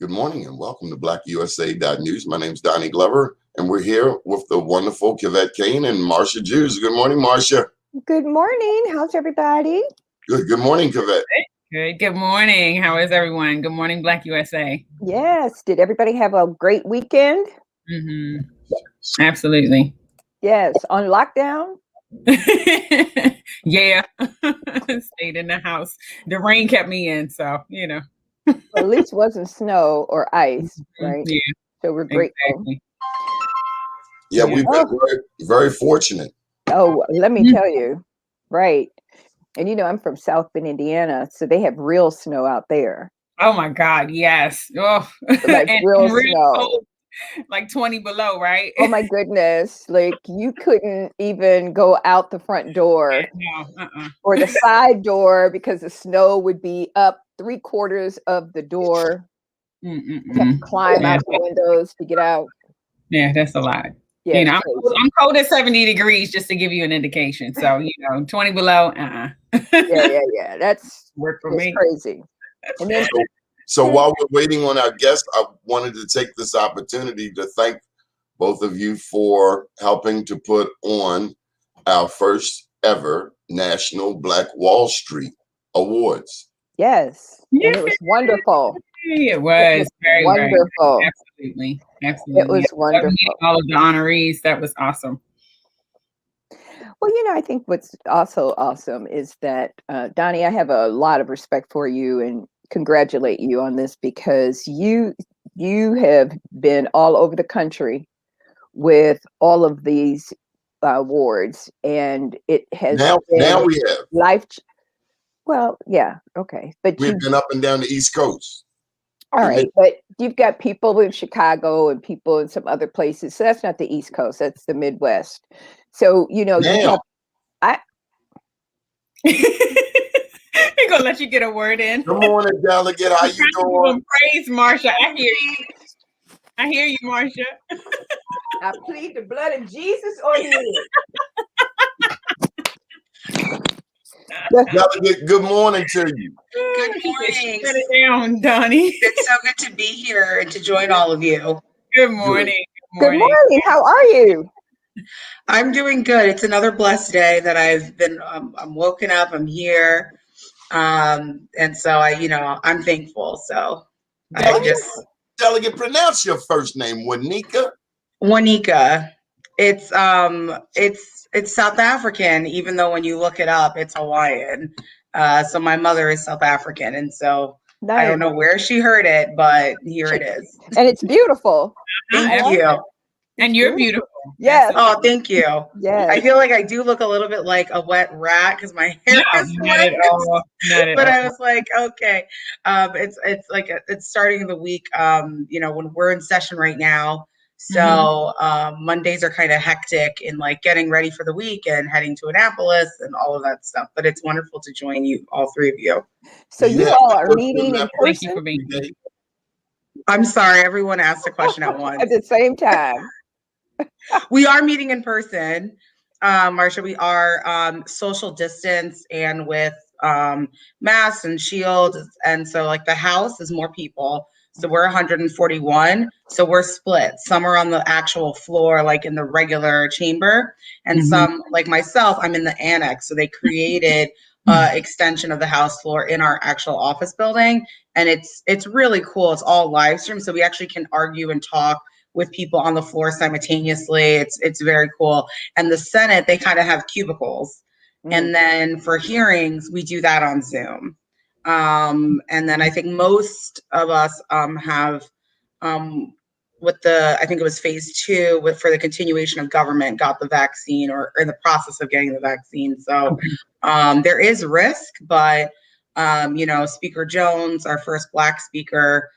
Good morning and welcome to BlackUSA.News. My name is Donnie Glover, and we're here with the wonderful Kivette Kane and Marcia Jews. Good morning, Marcia. Good morning. How's everybody? Good morning, Kivette. Good morning. How is everyone? Good morning, Black USA. Yes. Did everybody have a great weekend? Mm-hmm. Absolutely. Yes. On lockdown? Yeah. Stayed in the house. The rain kept me in, so, you know. Well, at least it wasn't snow or ice, right? Yeah. So we're grateful. Exactly. Yeah, we've been very, very fortunate. Oh, let me tell you. Right. And I'm from South Bend, Indiana, so they have real snow out there. Oh my God, yes. Oh, like real snow. Cold, like 20 below, right? Oh my goodness. Like you couldn't even go out the front door or the side door because the snow would be up 3/4 of the door. Have to climb out the windows to get out. Yeah, that's a lot. Yeah, I'm cold at 70 degrees just to give you an indication. So, 20 below, Yeah. That's work for me. Crazy. And then So while we're waiting on our guest, I wanted to take this opportunity to thank both of you for helping to put on our first ever National Black Wall Street Awards. Yes. And it was wonderful. It was very wonderful. Absolutely. It was wonderful. All of the honorees. That was awesome. Well, I think what's also awesome is that, Donnie, I have a lot of respect for you and congratulate you on this because you have been all over the country with all of these awards, and it has now we have life. Well, yeah, okay, but we've been up and down the East Coast. All right, but you've got people in Chicago and people in some other places. So that's not the East Coast; that's the Midwest. So We're gonna let you get a word in. Good morning, Delegate. How you doing? Praise Marsha. I hear you. I hear you, Marsha. I plead the blood of Jesus on you. Delegate, good morning to you. Good morning. Shut it down, Donnie. It's so good to be here and to join all of you. Good morning. Good morning. How are you? I'm doing good. It's another blessed day that I've been. I'm woken up. I'm here, and so I'm thankful. So Delegate, pronounce your first name, Wanika. Wanika. It's South African, even though when you look it up, it's Hawaiian. So my mother is South African, and so I don't know where she heard it, but here it is. And it's beautiful. Thank you. And you're beautiful. Yes. Oh, thank you. Yes. I feel like I do look a little bit like a wet rat because my hair is wet. But I was like, okay. It's like it's starting the week. When we're in session right now. So Mondays are kind of hectic in like getting ready for the week and heading to Annapolis and all of that stuff. But it's wonderful to join you, all three of you. So you all are meeting in person? Thank you for being here. I'm sorry, everyone asked a question at once. At the same time. We are meeting in person, Marsha. We are social distance and with masks and shields. And so like the house is more people. So we're 141. So we're split. Some are on the actual floor, like in the regular chamber. And some, like myself, I'm in the annex. So they created extension of the house floor in our actual office building. And it's really cool. It's all live stream. So we actually can argue and talk with people on the floor simultaneously. It's very cool. And the Senate, they kind of have cubicles. And then for hearings, we do that on Zoom. And then I think most of us have I think it was phase 2 for the continuation of government, got the vaccine or in the process of getting the vaccine. So there is risk, but Speaker Jones, our first Black speaker,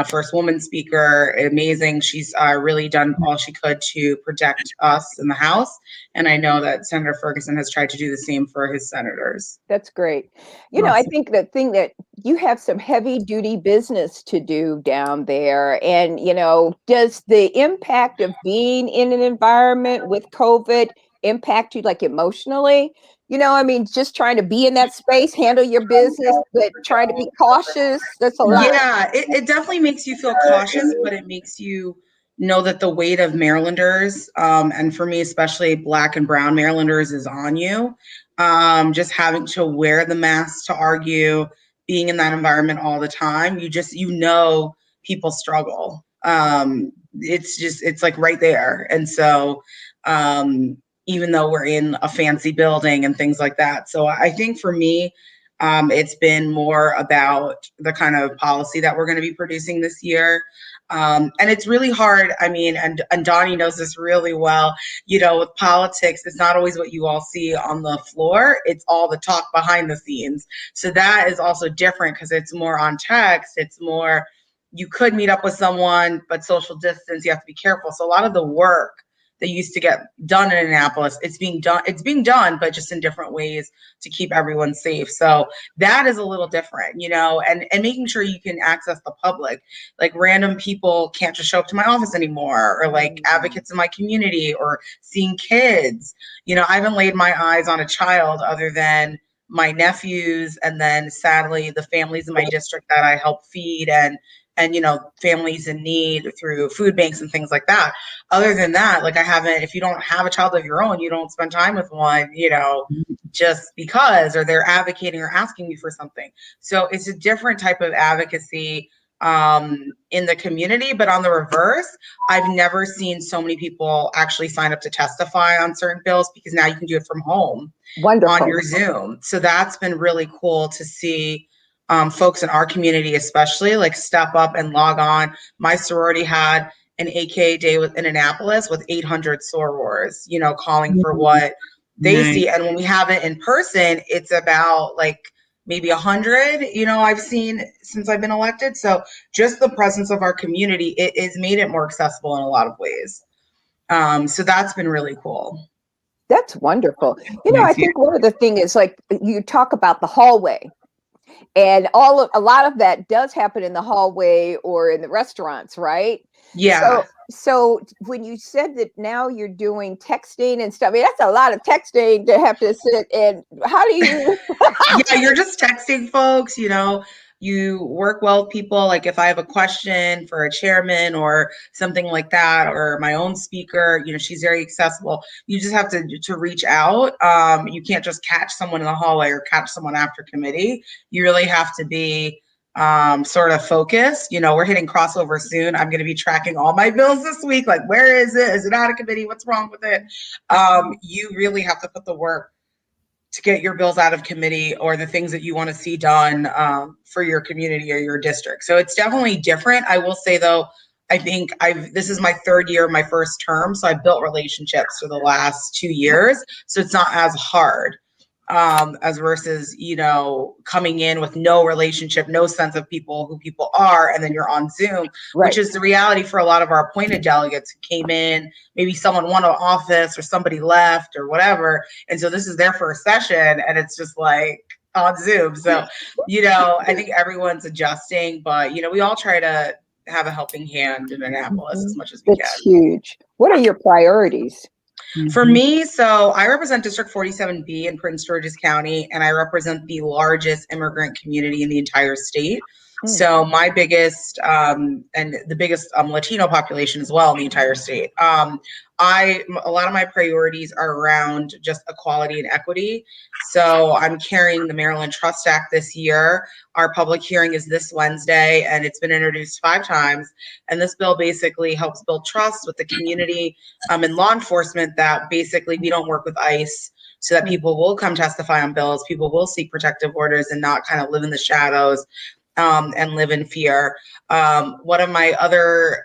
first woman speaker, amazing. She's really done all she could to protect us in the House. And I know that Senator Ferguson has tried to do the same for his senators. That's great. I think the thing that you have some heavy duty business to do down there. And, does the impact of being in an environment with COVID impact you like emotionally? I mean, just trying to be in that space, handle your business, but trying to be cautious. That's a lot. Yeah, it definitely makes you feel cautious, but it makes you know that the weight of Marylanders, and for me, especially Black and Brown Marylanders, is on you. Just having to wear the mask to argue, being in that environment all the time, people struggle. It's like right there. And so, even though we're in a fancy building and things like that. So I think for me, it's been more about the kind of policy that we're going to be producing this year. And it's really hard. I mean, and Donnie knows this really well, with politics, it's not always what you all see on the floor. It's all the talk behind the scenes. So that is also different because it's more on text. It's more, you could meet up with someone, but social distance, you have to be careful. So a lot of the work that used to get done in Annapolis, it's being done, but just in different ways to keep everyone safe. So that is a little different, and making sure you can access the public. Like random people can't just show up to my office anymore, or like advocates in my community, or seeing kids. I haven't laid my eyes on a child other than my nephews, and then sadly the families in my district that I help feed, and families in need through food banks and things like that. Other than that, like if you don't have a child of your own, you don't spend time with one, just because, or they're advocating or asking you for something. So it's a different type of advocacy in the community. But on the reverse, I've never seen so many people actually sign up to testify on certain bills, because now you can do it from home. Wonderful. On your Zoom. So that's been really cool to see. Folks in our community, especially, like step up and log on. My sorority had an AKA day in Annapolis with 800 sorors, calling for what they see. And when we have it in person, it's about like maybe 100, I've seen since I've been elected. So just the presence of our community, it has made it more accessible in a lot of ways. So that's been really cool. That's wonderful. I think one of the things is, like, you talk about the hallway. And a lot of that does happen in the hallway or in the restaurants, right? Yeah. So when you said that now you're doing texting and stuff, I mean, that's a lot of texting to have to sit and how do you? Yeah, you're just texting folks, you work well with people. Like if I have a question for a chairman or something like that, or my own speaker, she's very accessible. You just have to reach out. You can't just catch someone in the hallway or catch someone after committee. You really have to be sort of focused. We're hitting crossover soon. I'm going to be tracking all my bills this week. Like, where is it? Is it out of committee? What's wrong with it? You really have to put the work to get your bills out of committee, or the things that you want to see done for your community or your district. So it's definitely different. I will say though, I think this is my third year of my first term. So I've built relationships for the last 2 years. So it's not as hard as versus, coming in with no relationship, no sense of who people are, and then you're on Zoom, Right. Which is the reality for a lot of our appointed delegates who came in, maybe someone won an office or somebody left or whatever. And so this is their first session and it's just like on Zoom. So, I think everyone's adjusting, but, we all try to have a helping hand in Annapolis as much as we can. That's huge. What are your priorities? For me, so I represent District 47B in Prince George's County, and I represent the largest immigrant community in the entire state. So my biggest and the biggest Latino population as well in the entire state. A lot of my priorities are around just equality and equity. So I'm carrying the Maryland Trust Act this year. Our public hearing is this Wednesday, and it's been introduced 5 times. And this bill basically helps build trust with the community and law enforcement, that basically we don't work with ICE, so that people will come testify on bills, people will seek protective orders and not kind of live in the shadows and live in fear. One of my other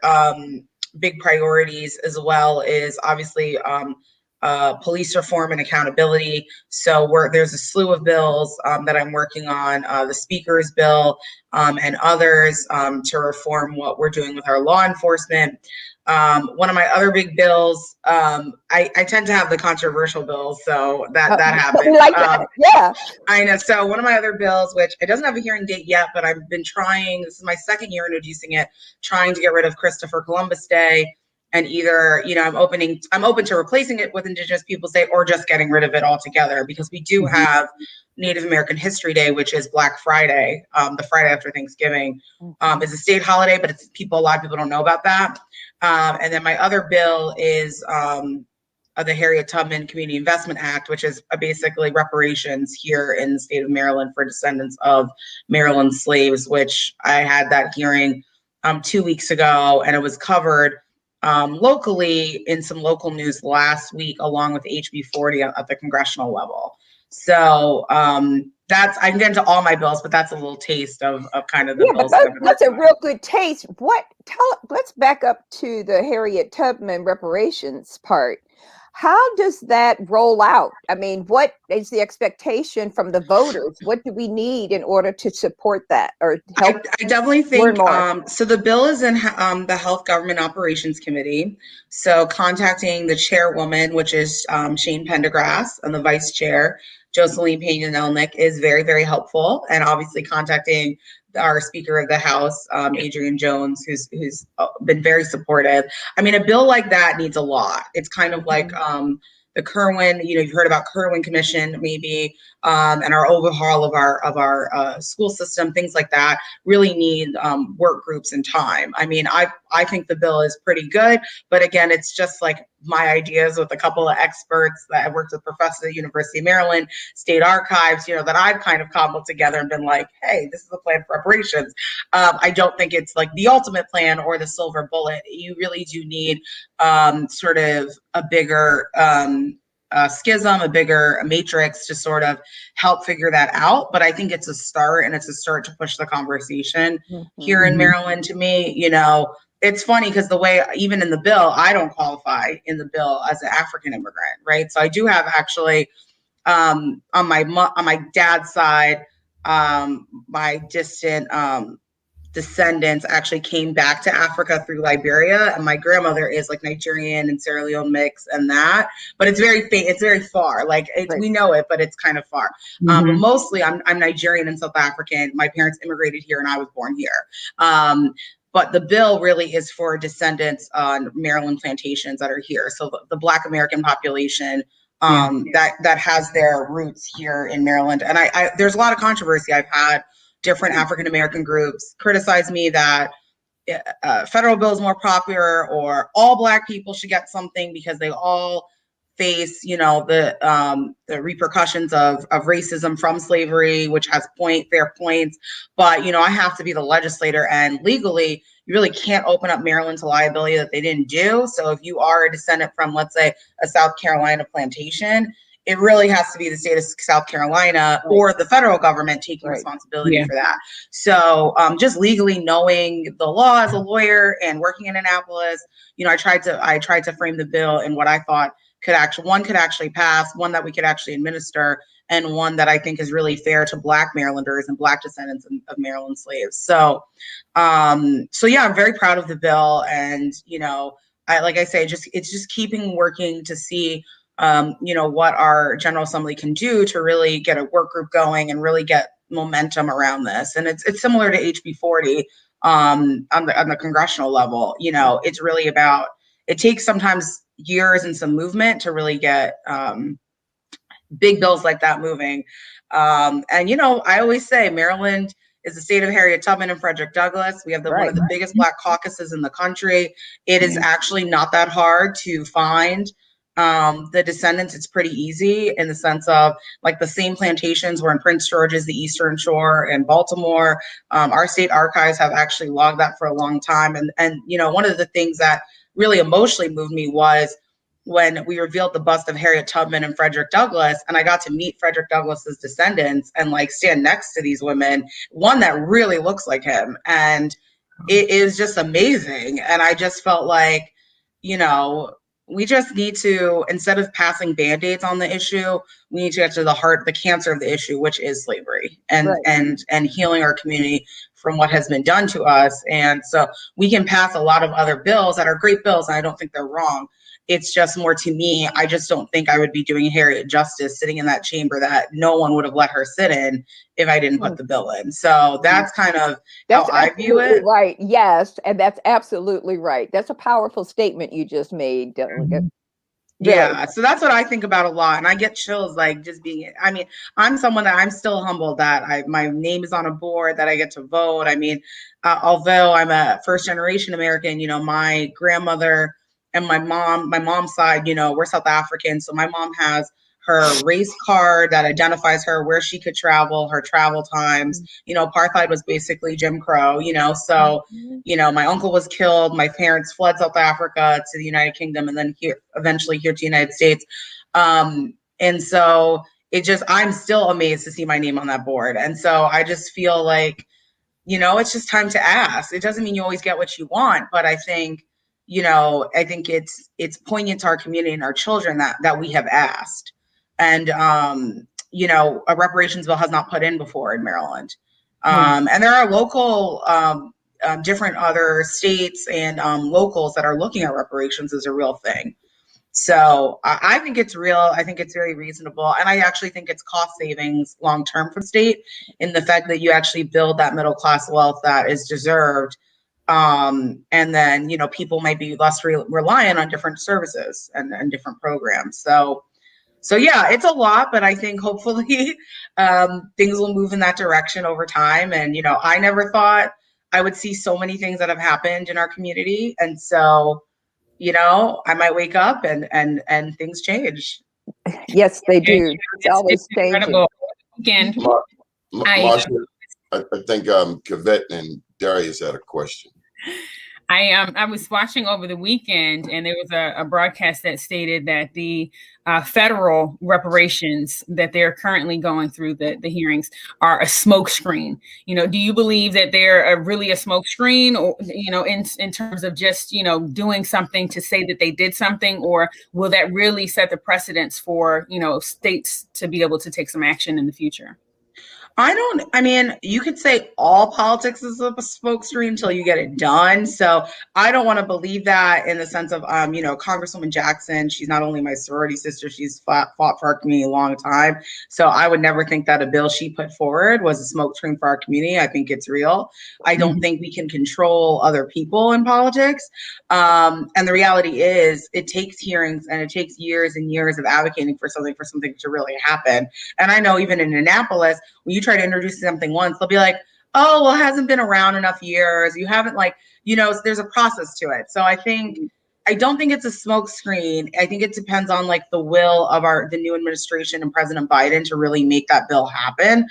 big priorities as well is obviously police reform and accountability. So there's a slew of bills that I'm working on, the speaker's bill and others to reform what we're doing with our law enforcement. One of my other big bills, I tend to have the controversial bills, so that happens. Like that. Yeah. I know. So one of my other bills, which it doesn't have a hearing date yet, but I've been trying, this is my second year introducing it, trying to get rid of Christopher Columbus Day And either, I'm open to replacing it with Indigenous Peoples Day or just getting rid of it altogether, because we do have Native American History Day, which is Black Friday, the Friday after Thanksgiving, is a state holiday, but a lot of people don't know about that. And then my other bill is the Harriet Tubman Community Investment Act, which is basically reparations here in the state of Maryland for descendants of Maryland slaves, which I had that hearing 2 weeks ago, and it was covered locally in some local news last week, along with HB 40 at the congressional level. So I can get into all my bills, but that's a little taste of kind of the bills. But that's a real good taste. Let's back up to the Harriet Tubman reparations part. How does that roll out? I mean, what is the expectation from the voters? What do we need in order to support that or help? I definitely think so. The bill is in the Health Government Operations Committee. So contacting the chairwoman, which is Shane Pendergrass, and the vice chair, Jocelyn Payne-Nelnick, is very, very helpful. And obviously contacting our Speaker of the House, Adrian Jones, who's been very supportive. I mean, a bill like that needs a lot. It's kind of like the Kirwan, you've heard about Kirwan Commission, maybe, and our overhaul of our school system, things like that, really need work groups and time. I mean, I think the bill is pretty good, but again, it's just like my ideas with a couple of experts that I worked with, professors at the University of Maryland, state archives, that I've kind of cobbled together and been like, hey, this is a plan for reparations. I don't think it's like the ultimate plan or the silver bullet. You really do need sort of a bigger schism, a bigger matrix to sort of help figure that out. But I think it's a start, and it's a start to push the conversation here in Maryland. To me, it's funny because the way, even in the bill, I don't qualify in the bill as an African immigrant, right? So I do have actually on my dad's side, my distant descendants actually came back to Africa through Liberia, and my grandmother is like Nigerian and Sierra Leone mix and that, but it's very far. Like we know it, but it's kind of far. But mostly I'm Nigerian and South African. My parents immigrated here and I was born here. But the bill really is for descendants on Maryland plantations that are here. So the Black American population that has their roots here in Maryland. And I there's a lot of controversy. I've had different African American groups criticize me that federal bill is more popular, or all Black people should get something because they all face, the repercussions of racism from slavery, which has fair points. But, I have to be the legislator, and legally, you really can't open up Maryland to liability that they didn't do. So if you are a descendant from, let's say, a South Carolina plantation, it really has to be the state of South Carolina or the federal government taking responsibility for that. So just legally knowing the law as a lawyer and working in Annapolis, I tried to frame the bill in what I thought could actually pass, one that we could actually administer, and one that I think is really fair to Black Marylanders and Black descendants of Maryland slaves. So yeah, I'm very proud of the bill, and like I say, it's just keeping working to see what our General Assembly can do to really get a work group going and really get momentum around this. And it's similar to HB 40 on the congressional level. It's really about, it takes sometimes years and some movement to really get big bills like that moving. And I always say Maryland is the state of Harriet Tubman and Frederick Douglass. We have one of the biggest Black caucuses in the country. It is actually not that hard to find the descendants. It's pretty easy in the sense of, like, the same plantations were in Prince George's, the Eastern Shore, and Baltimore. Our state archives have actually logged that for a long time. And one of the things that really emotionally moved me was when we revealed the bust of Harriet Tubman and Frederick Douglass, and I got to meet Frederick Douglass's descendants and like stand next to these women, one that really looks like him. And it is just amazing. And I just felt like, we just need to, instead of passing Band-Aids on the issue, we need to get to the heart, the cancer of the issue, which is slavery, and healing our community from what has been done to us. And so we can pass a lot of other bills that are great bills, and I don't think they're wrong. It's just more to me. I just don't think I would be doing Harriet justice sitting in that chamber that no one would have let her sit in if I didn't put the bill in. So that's kind of how I view it. Right. Yes. And that's absolutely right. That's a powerful statement you just made, Delegate. Yeah, so that's what I think about a lot, and I get chills like just being. I mean, I'm someone that I'm still humbled that my name is on a board, that I get to vote. I mean, although I'm a first generation American, you know, my grandmother and my mom's side, you know, we're South African, so my mom has her race card that identifies her, where she could travel, her travel times. You know, apartheid was basically Jim Crow, you know, so you know, my uncle was killed. My parents fled South Africa to the United Kingdom and then eventually here to the United States. And so I'm still amazed to see my name on that board. And so I just feel like, you know, it's just time to ask. It doesn't mean you always get what you want, but I think, you know, I think it's poignant to our community and our children that we have asked. And, you know, a reparations bill has not put in before in Maryland. And there are local, different other states and locals that are looking at reparations as a real thing. So I think it's real. I think it's very reasonable. And I actually think it's cost savings long term for the state in the fact that you actually build that middle class wealth that is deserved. And then, you know, people might be less reliant on different services and different programs. So yeah, it's a lot, but I think hopefully things will move in that direction over time. And, you know, I never thought I would see so many things that have happened in our community. And so, you know, I might wake up and things change. Yes, they do. It's always changing. Weekend. Marsha, I think Kavette and Darius had a question. I was watching over the weekend, and there was a broadcast that stated that the federal reparations that they're currently going through the hearings are a smokescreen. You know, do you believe that they're really a smokescreen, or you know, in terms of just doing something to say that they did something, or will that really set the precedence for states to be able to take some action in the future? I mean, you could say all politics is a smokescreen until you get it done. So I don't want to believe that in the sense of, Congresswoman Jackson, she's not only my sorority sister, she's fought for our community a long time. So I would never think that a bill she put forward was a smokescreen for our community. I think it's real. I don't think we can control other people in politics. And the reality is it takes hearings and it takes years and years of advocating for something to really happen. And I know even in Annapolis, when you try to introduce something once, they'll be like, oh, well, it hasn't been around enough years. You haven't there's a process to it. So I don't think it's a smoke screen. I think it depends on the will of the new administration and President Biden to really make that bill happen.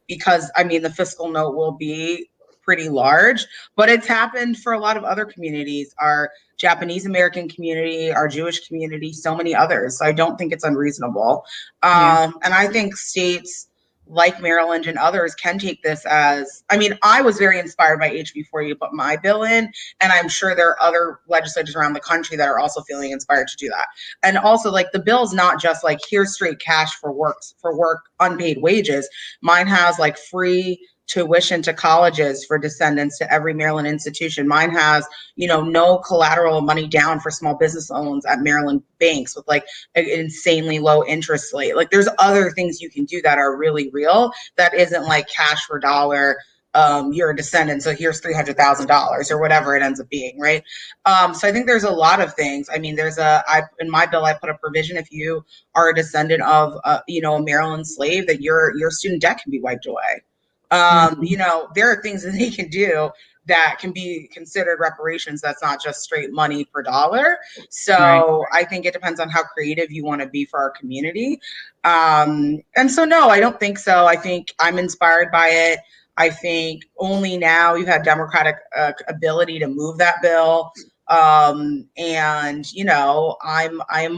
Because the fiscal note will be pretty large, but it's happened for a lot of other communities, our Japanese American community, our Jewish community, so many others. So I don't think it's unreasonable. And I think states like Maryland and others can take this as, I was very inspired by HB 40 to put my bill in, and I'm sure there are other legislators around the country that are also feeling inspired to do that. And also the bill's not just here's straight cash for work, unpaid wages. Mine has free tuition to colleges for descendants to every Maryland institution. Mine has, no collateral money down for small business loans at Maryland banks with an insanely low interest rate. There's other things you can do that are really real that isn't cash for dollar. You're a descendant, so here's $300,000 or whatever it ends up being, right? So I think there's a lot of things. In my bill, I put a provision if you are a descendant of, a Maryland slave, that your student debt can be wiped away. There are things that they can do that can be considered reparations. That's not just straight money per dollar. So I think it depends on how creative you want to be for our community. And so, no, I don't think so. I think I'm inspired by it. I think only now you have Democratic ability to move that bill. I'm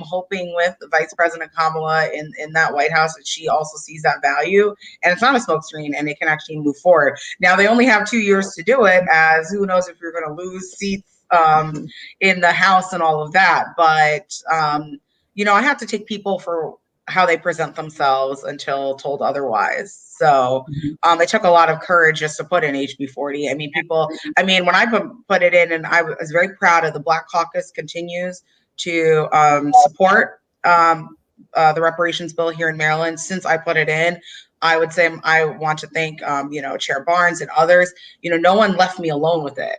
hoping with Vice President Kamala in that White House that she also sees that value, and it's not a smokescreen, and it can actually move forward. Now they only have 2 years to do it, as who knows if you're going to lose seats in the House and all of that. But I have to take people for how they present themselves until told otherwise. So it took a lot of courage just to put in HB 40. When I put it in, and I was very proud of the Black Caucus continues to support the reparations bill here in Maryland. Since I put it in, I would say I want to thank, Chair Barnes and others. No one left me alone with it.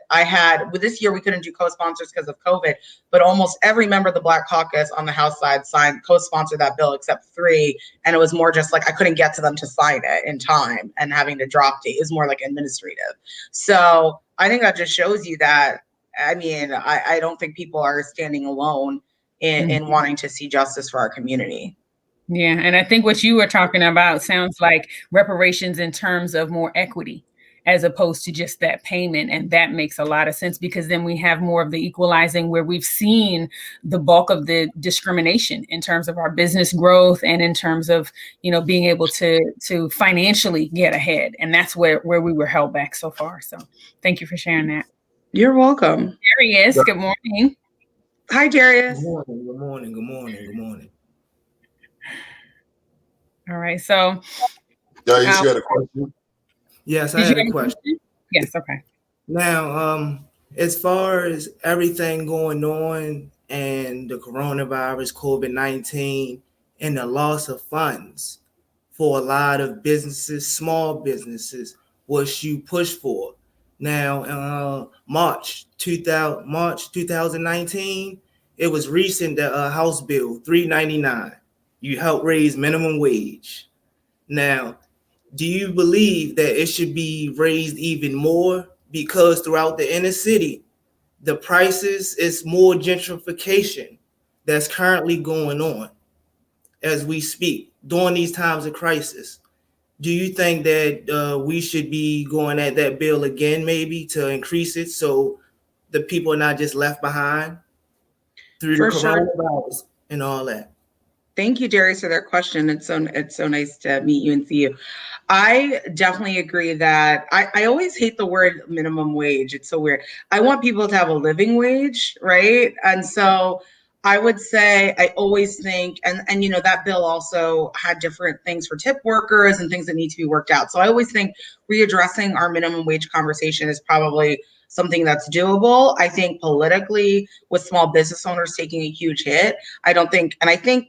With this year, we couldn't do co-sponsors because of COVID, but almost every member of the Black Caucus on the House side signed, co-sponsored that bill except 3. And it was more just like I couldn't get to them to sign it in time, and having to drop date is more like administrative. So I think that just shows you that, I don't think people are standing alone in wanting to see justice for our community. Yeah, and I think what you were talking about sounds like reparations in terms of more equity as opposed to just that payment. And that makes a lot of sense, because then we have more of the equalizing, where we've seen the bulk of the discrimination in terms of our business growth and in terms of, being able to financially get ahead. And that's where we were held back so far. So thank you for sharing that. You're welcome. Darius, good morning. Hi, Darius. Good morning. All right. So, Darius, you had a question? Yes, I had a question. Yes. Okay. Now, as far as everything going on and the coronavirus, COVID-19, and the loss of funds for a lot of businesses, small businesses, what you push for. Now, March 2019, it was recent that House Bill 399. You help raise minimum wage. Now, do you believe that it should be raised even more? Because throughout the inner city, the prices is more gentrification that's currently going on as we speak during these times of crisis. Do you think that we should be going at that bill again, maybe to increase it so the people are not just left behind through the coronavirus and all that? Thank you, Darius, for that question. It's so nice to meet you and see you. I definitely agree that I always hate the word minimum wage. It's so weird. I want people to have a living wage, right? And so I would say I always think, and that bill also had different things for tip workers and things that need to be worked out. So I always think readdressing our minimum wage conversation is probably something that's doable. I think politically, with small business owners taking a huge hit, I think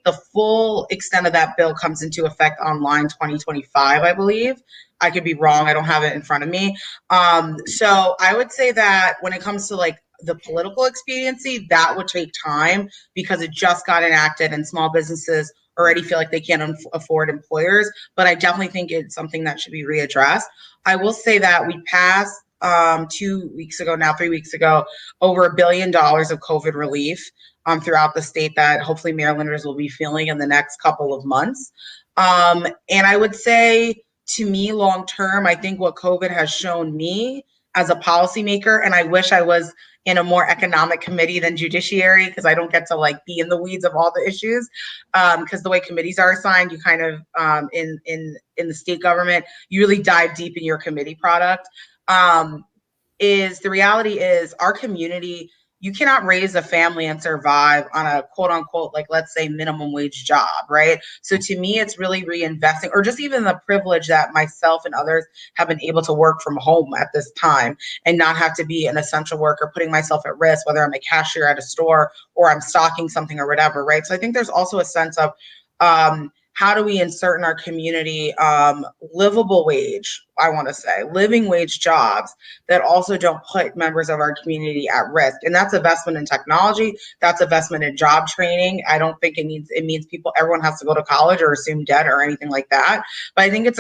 the full extent of that bill comes into effect online 2025, I believe. I could be wrong. I don't have it in front of me. So I would say that when it comes to like the political expediency, that would take time because it just got enacted and small businesses already feel like they can't afford employers. But I definitely think it's something that should be readdressed. I will say that we passed 3 weeks ago, over $1 billion of COVID relief throughout the state that hopefully Marylanders will be feeling in the next couple of months. And I would say, to me, long term, I think what COVID has shown me as a policymaker, and I wish I was in a more economic committee than judiciary, because I don't get to like be in the weeds of all the issues, because the way committees are assigned, you kind of in the state government, you really dive deep in your committee product. Is the reality is our community, you cannot raise a family and survive on a quote unquote, like, let's say minimum wage job, right? So to me, it's really reinvesting, or just even the privilege that myself and others have been able to work from home at this time and not have to be an essential worker, putting myself at risk, whether I'm a cashier at a store or I'm stocking something or whatever, right? So I think there's also a sense of, how do we insert in our community livable wage, I want to say, living wage jobs that also don't put members of our community at risk? And that's investment in technology. That's investment in job training. I don't think it means everyone has to go to college or assume debt or anything like that. But I think it's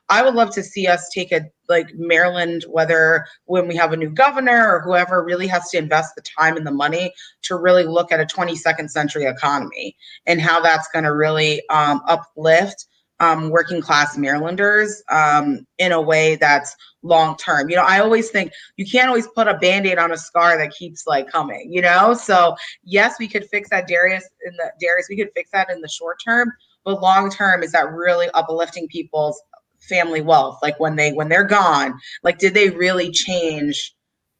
I would love to see us take Maryland, whether when we have a new governor or whoever, really has to invest the time and the money to really look at a 22nd century economy and how that's going to really uplift working class Marylanders in a way that's long term. I always think you can't always put a Band-Aid on a scar that keeps coming, So yes, we could fix that, Darius, we could fix that in the short term, but long term, is that really uplifting people's family wealth? Like when they're gone, did they really change?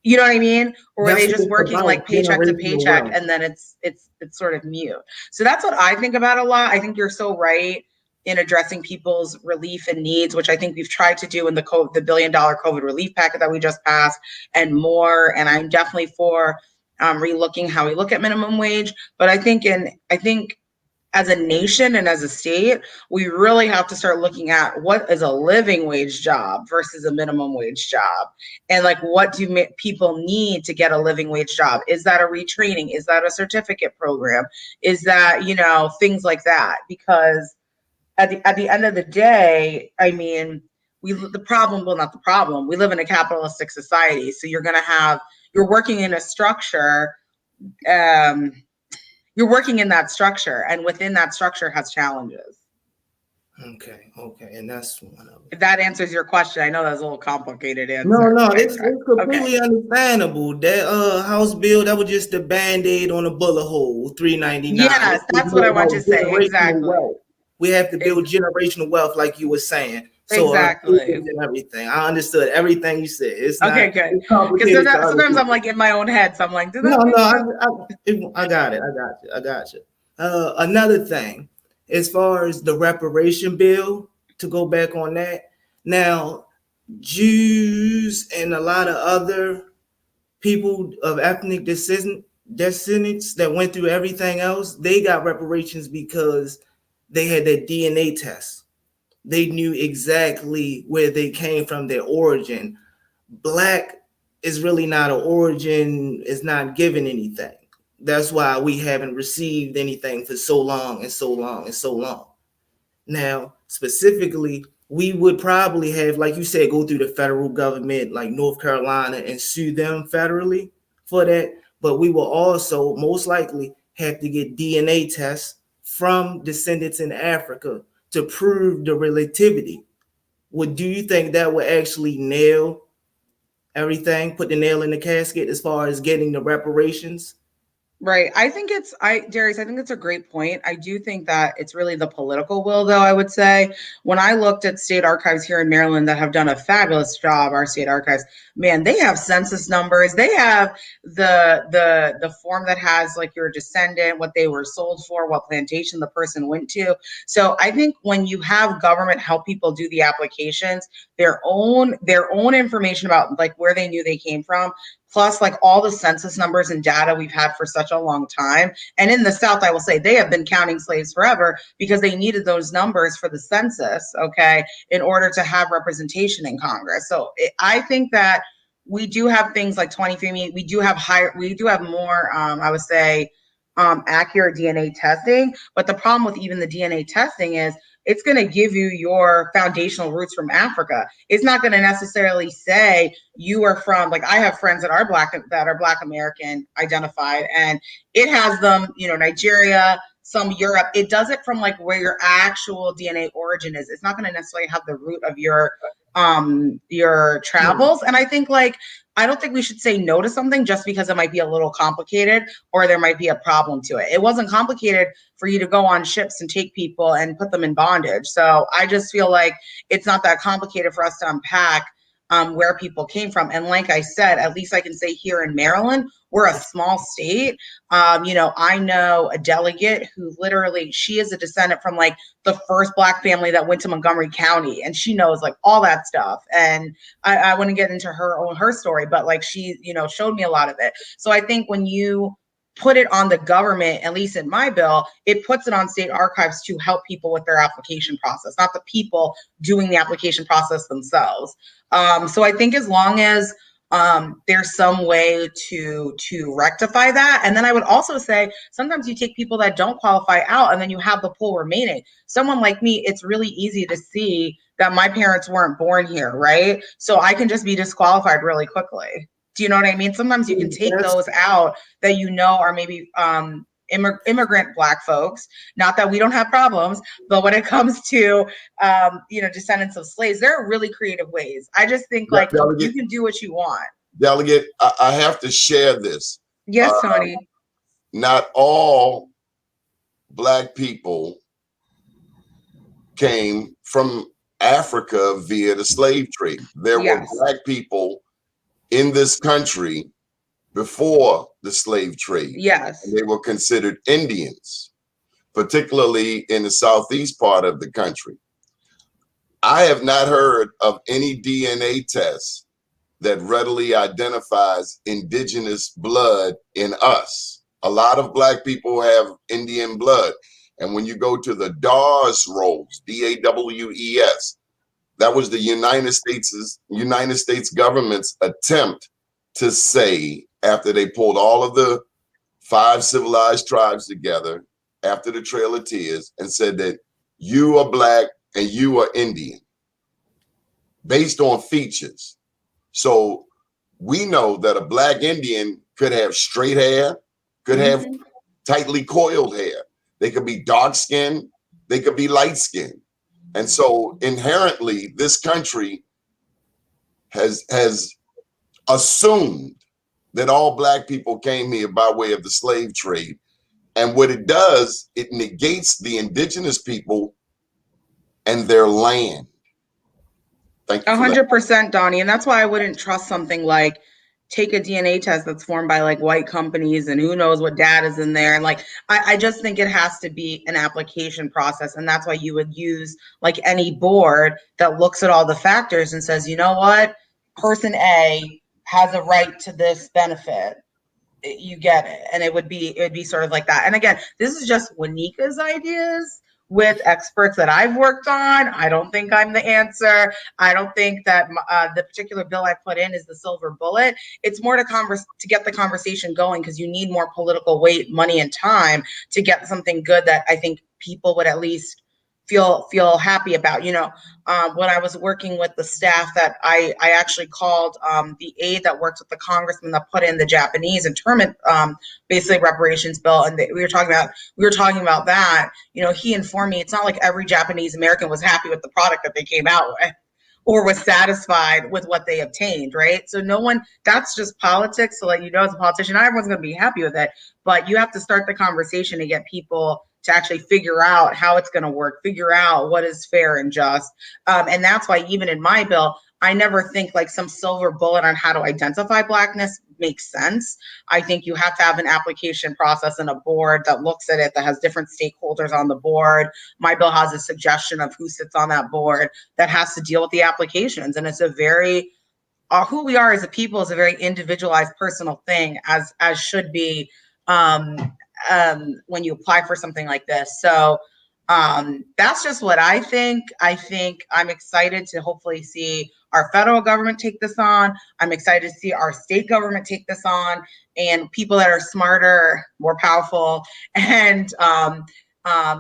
You know what I mean? Or are they just working paycheck to paycheck and then it's sort of mute? So that's what I think about a lot. I think you're so right in addressing people's relief and needs, which I think we've tried to do in the $1 billion COVID relief packet that we just passed and more. And I'm definitely for relooking how we look at minimum wage. But I think as a nation and as a state, we really have to start looking at what is a living wage job versus a minimum wage job. And like, what do people need to get a living wage job? Is that a retraining? Is that a certificate program? Is that, things like that? Because at the end of the day, I mean, we live in a capitalistic society. So you're working in a structure, you're working in that structure, and within that structure has challenges. Okay, and that's one of them. If that answers your question, I know that's a little complicated answer. No, it's completely understandable. That House bill, that was just the Band-Aid on a bullet hole, 399. Yes, that's what I want to say. Exactly. Wealth. We have to build generational wealth, like you were saying. So exactly. And everything. I understood everything you said. It's okay, good. Because sometimes I'm like in my own head, so I'm like, I got you. Another thing, as far as the reparation bill, to go back on that, now Jews and a lot of other people of ethnic descendants that went through everything else, they got reparations because they had that DNA test. They knew exactly where they came from, their origin. Black is really not an origin, is not given anything. That's why we haven't received anything for so long. Now, specifically, we would probably have, like you said, go through the federal government, like North Carolina, and sue them federally for that. But we will also most likely have to get DNA tests from descendants in Africa to prove the relativity. Do you think that would actually nail everything, put the nail in the casket as far as getting the reparations? Right. Darius, I think it's a great point. I do think that it's really the political will, though, I would say. When I looked at state archives here in Maryland that have done a fabulous job, our state archives, man, they have census numbers. They have the form that has like your descendant, what they were sold for, what plantation the person went to. So I think when you have government help people do the applications, their own information about like where they knew they came from, plus like all the census numbers and data we've had for such a long time. And in the South, I will say they have been counting slaves forever because they needed those numbers for the census, okay, in order to have representation in Congress. So I think that we do have things like 23andMe. We do have more, I would say, accurate DNA testing. But the problem with even the DNA testing is it's going to give you your foundational roots from Africa. It's not going to necessarily say you are from, like, I have friends that are Black American identified, and it has them, Nigeria, some Europe. It does it from like where your actual DNA origin is. It's not going to necessarily have the root of your travels. And I think I don't think we should say no to something just because it might be a little complicated or there might be a problem to it. It wasn't complicated for you to go on ships and take people and put them in bondage. So I just feel like it's not that complicated for us to unpack where people came from. And like I said, at least I can say here in Maryland, we're a small state. I know a delegate who literally, she is a descendant from like the first Black family that went to Montgomery County, and she knows like all that stuff. And I wouldn't get into her story, but like she, showed me a lot of it. So I think when you put it on the government, at least in my bill, it puts it on state archives to help people with their application process, not the people doing the application process themselves. So I think as long as there's some way to rectify that. And then I would also say sometimes you take people that don't qualify out and then you have the pool remaining. Someone like me, it's really easy to see that my parents weren't born here, right? So I can just be disqualified really quickly. Do you know what I mean? Sometimes you can take those out that are maybe immigrant Black folks. Not that we don't have problems, but when it comes to descendants of slaves, there are really creative ways. I just think Delegate, you can do what you want. Delegate, I have to share this. Yes, Tony. Not all Black people came from Africa via the slave trade. There were Black people in this country before the slave trade. Yes. And they were considered Indians, particularly in the southeast part of the country. I have not heard of any DNA tests that readily identifies indigenous blood in us. A lot of Black people have Indian blood. And when you go to the DAWS rolls, DAWES, that was the United States government's attempt to say, after they pulled all of the 5 civilized tribes together after the Trail of Tears and said that you are Black and you are Indian based on features. So we know that a Black Indian could have straight hair, could have tightly coiled hair. They could be dark skinned, they could be light skinned. And so inherently, this country has assumed that all Black people came here by way of the slave trade. And what it does, it negates the indigenous people and their land. Thank you. 100%, Donnie. And that's why I wouldn't trust something like take a DNA test that's formed by like white companies and who knows what data's in there. And like, I just think it has to be an application process. And that's why you would use like any board that looks at all the factors and says, you know what, person A has a right to this benefit. You get it. And it would be sort of like that. And again, this is just Wanika's ideas with experts that I've worked on. I don't think I'm the answer. I don't think that the particular bill I put in is the silver bullet. It's more to get the conversation going, because you need more political weight, money, and time to get something good that I think people would at least feel happy about. You know, when I was working with the staff, that I actually called the aide that worked with the congressman that put in the Japanese internment basically reparations bill, and we were talking about that. You know, he informed me it's not like every Japanese American was happy with the product that they came out with or was satisfied with what they obtained, right? So no one, that's just politics. So like, you know, as a politician, not everyone's going to be happy with it, but you have to start the conversation to get people to actually figure out how it's going to work, figure out what is fair and just. And that's why even in my bill, I never think like some silver bullet on how to identify Blackness makes sense. I think you have to have an application process and a board that looks at it, that has different stakeholders on the board. My bill has a suggestion of who sits on that board that has to deal with the applications. And it's a very, who we are as a people is a very individualized personal thing, as should be when you apply for something like this. So that's just what I think. I think I'm excited to hopefully see our federal government take this on. I'm excited to see our state government take this on, and people that are smarter, more powerful, and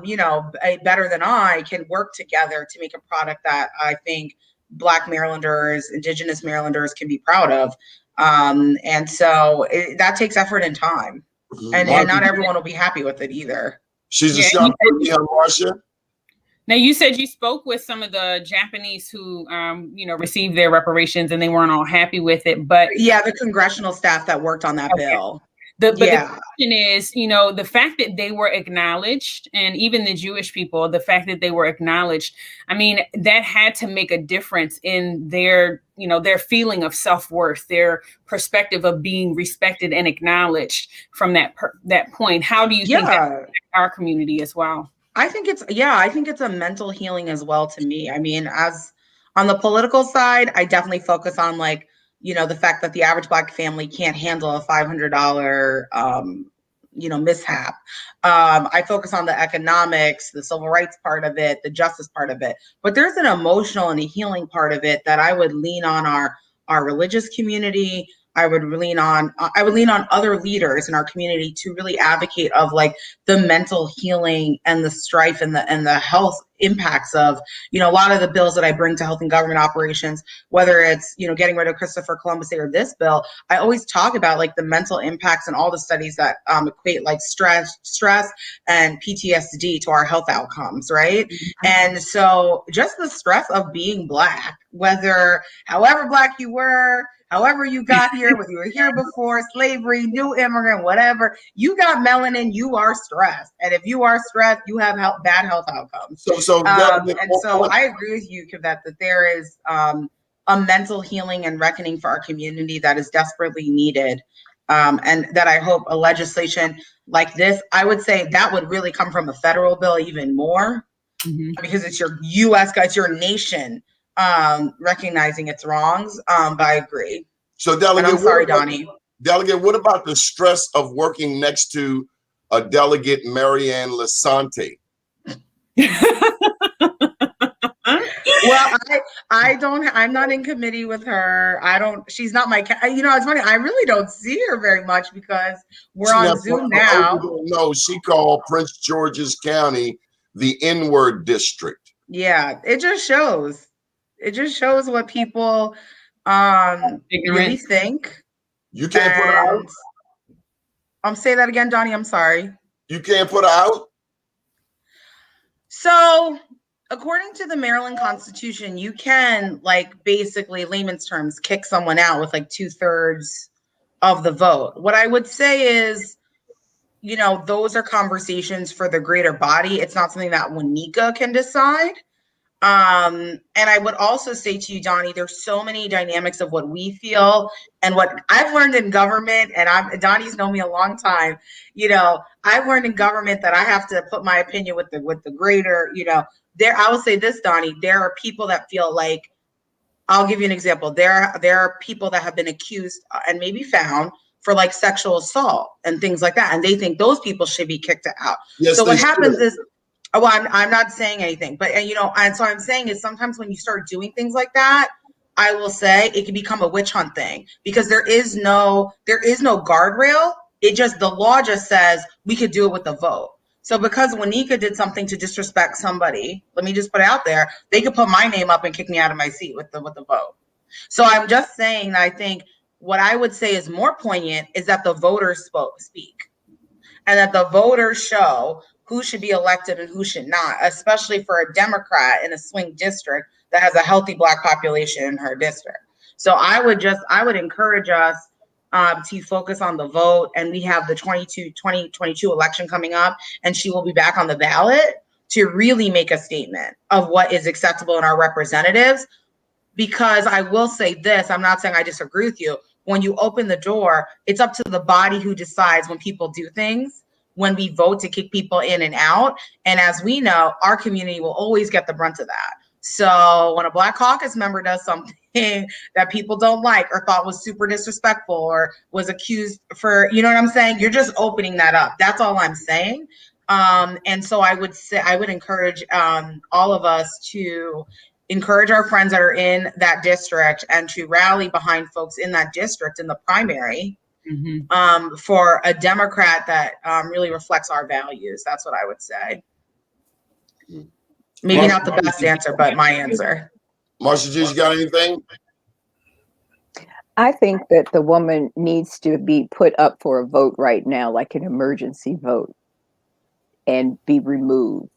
you know, better than I can work together to make a product that I think Black Marylanders, Indigenous Marylanders can be proud of. And so that takes effort and time. And not everyone will be happy with it either. She's a sharp cookie, Marcia. Now, you said you spoke with some of the Japanese who, you know, received their reparations and they weren't all happy with it. But yeah, the congressional staff that worked on that bill. But the question is, you know, the fact that they were acknowledged, and even the Jewish people, the fact that they were acknowledged, I mean, that had to make a difference in their, you know, their feeling of self-worth, their perspective of being respected and acknowledged from that point. How do you think that affects our community as well? I think it's a mental healing as well to me. I mean, as on the political side, I definitely focus on like, you know, the fact that the average Black family can't handle a $500, you know, mishap. I focus on the economics, the civil rights part of it, the justice part of it. But there's an emotional and a healing part of it that I would lean on our religious community. I would lean on other leaders in our community to really advocate of like the mental healing and the strife and the health impacts of, you know, a lot of the bills that I bring to health and government operations, whether it's, you know, getting rid of Christopher Columbus Day or this bill, I always talk about like the mental impacts and all the studies that equate like stress and PTSD to our health outcomes, right? Mm-hmm. And so just the stress of being Black, however Black you were, however you got here, whether you were here before slavery, new immigrant, whatever, you got melanin, you are stressed. And if you are stressed, you have bad health outcomes. So I agree with you, Kavette, that there is a mental healing and reckoning for our community that is desperately needed. And that I hope a legislation like this, I would say that would really come from a federal bill even more, because it's your U.S. guys, your nation recognizing its wrongs. But I agree. So, And Delegate, I'm sorry, Donnie. Delegate, what about the stress of working next to a Delegate Marianne Lasante? Well, I'm not in committee with her. She's not my, it's funny. I really don't see her very much because we're on Zoom now. No, she called Prince George's County the N-word district. Yeah, it just shows. It just shows what people really think. You can't put her out? Say that again, Donnie. I'm sorry. You can't put her out? So, according to the Maryland Constitution, you can, basically, layman's terms, kick someone out with 2/3 of the vote. What I would say is, those are conversations for the greater body. It's not something that Wanika can decide. And I would also say to you, Donnie, there's so many dynamics of what we feel and what I've learned in government, and Donnie's known me a long time. I've learned in government that I have to put my opinion with the greater, I will say this, Donnie, there are people that feel like, I'll give you an example. There are people that have been accused and maybe found for sexual assault and things like that. And they think those people should be kicked out. Yes, so what happens is, well, I'm not saying anything, but and so I'm saying is sometimes when you start doing things like that, I will say it can become a witch hunt thing because there is no guardrail. The law just says we could do it with a vote. So because Wanika did something to disrespect somebody, let me just put it out there, they could put my name up and kick me out of my seat with the vote. So I'm just saying that I think what I would say is more poignant is that the voters speak and that the voters show who should be elected and who should not, especially for a Democrat in a swing district that has a healthy Black population in her district. So I would encourage us to focus on the vote. And we have the 2022 election coming up, and she will be back on the ballot to really make a statement of what is acceptable in our representatives. Because I will say this, I'm not saying I disagree with you. When you open the door, it's up to the body who decides when people do things, when we vote to kick people in and out. And as we know, our community will always get the brunt of that. So when a Black Caucus member does something that people don't like or thought was super disrespectful or was accused for, you know what I'm saying? You're just opening that up. That's all I'm saying. And so I would encourage all of us to encourage our friends that are in that district and to rally behind folks in that district in the primary for a Democrat that really reflects our values. That's what I would say. Maybe not the best answer, but my answer. Marsha G, you got anything? I think that the woman needs to be put up for a vote right now, like an emergency vote, and be removed.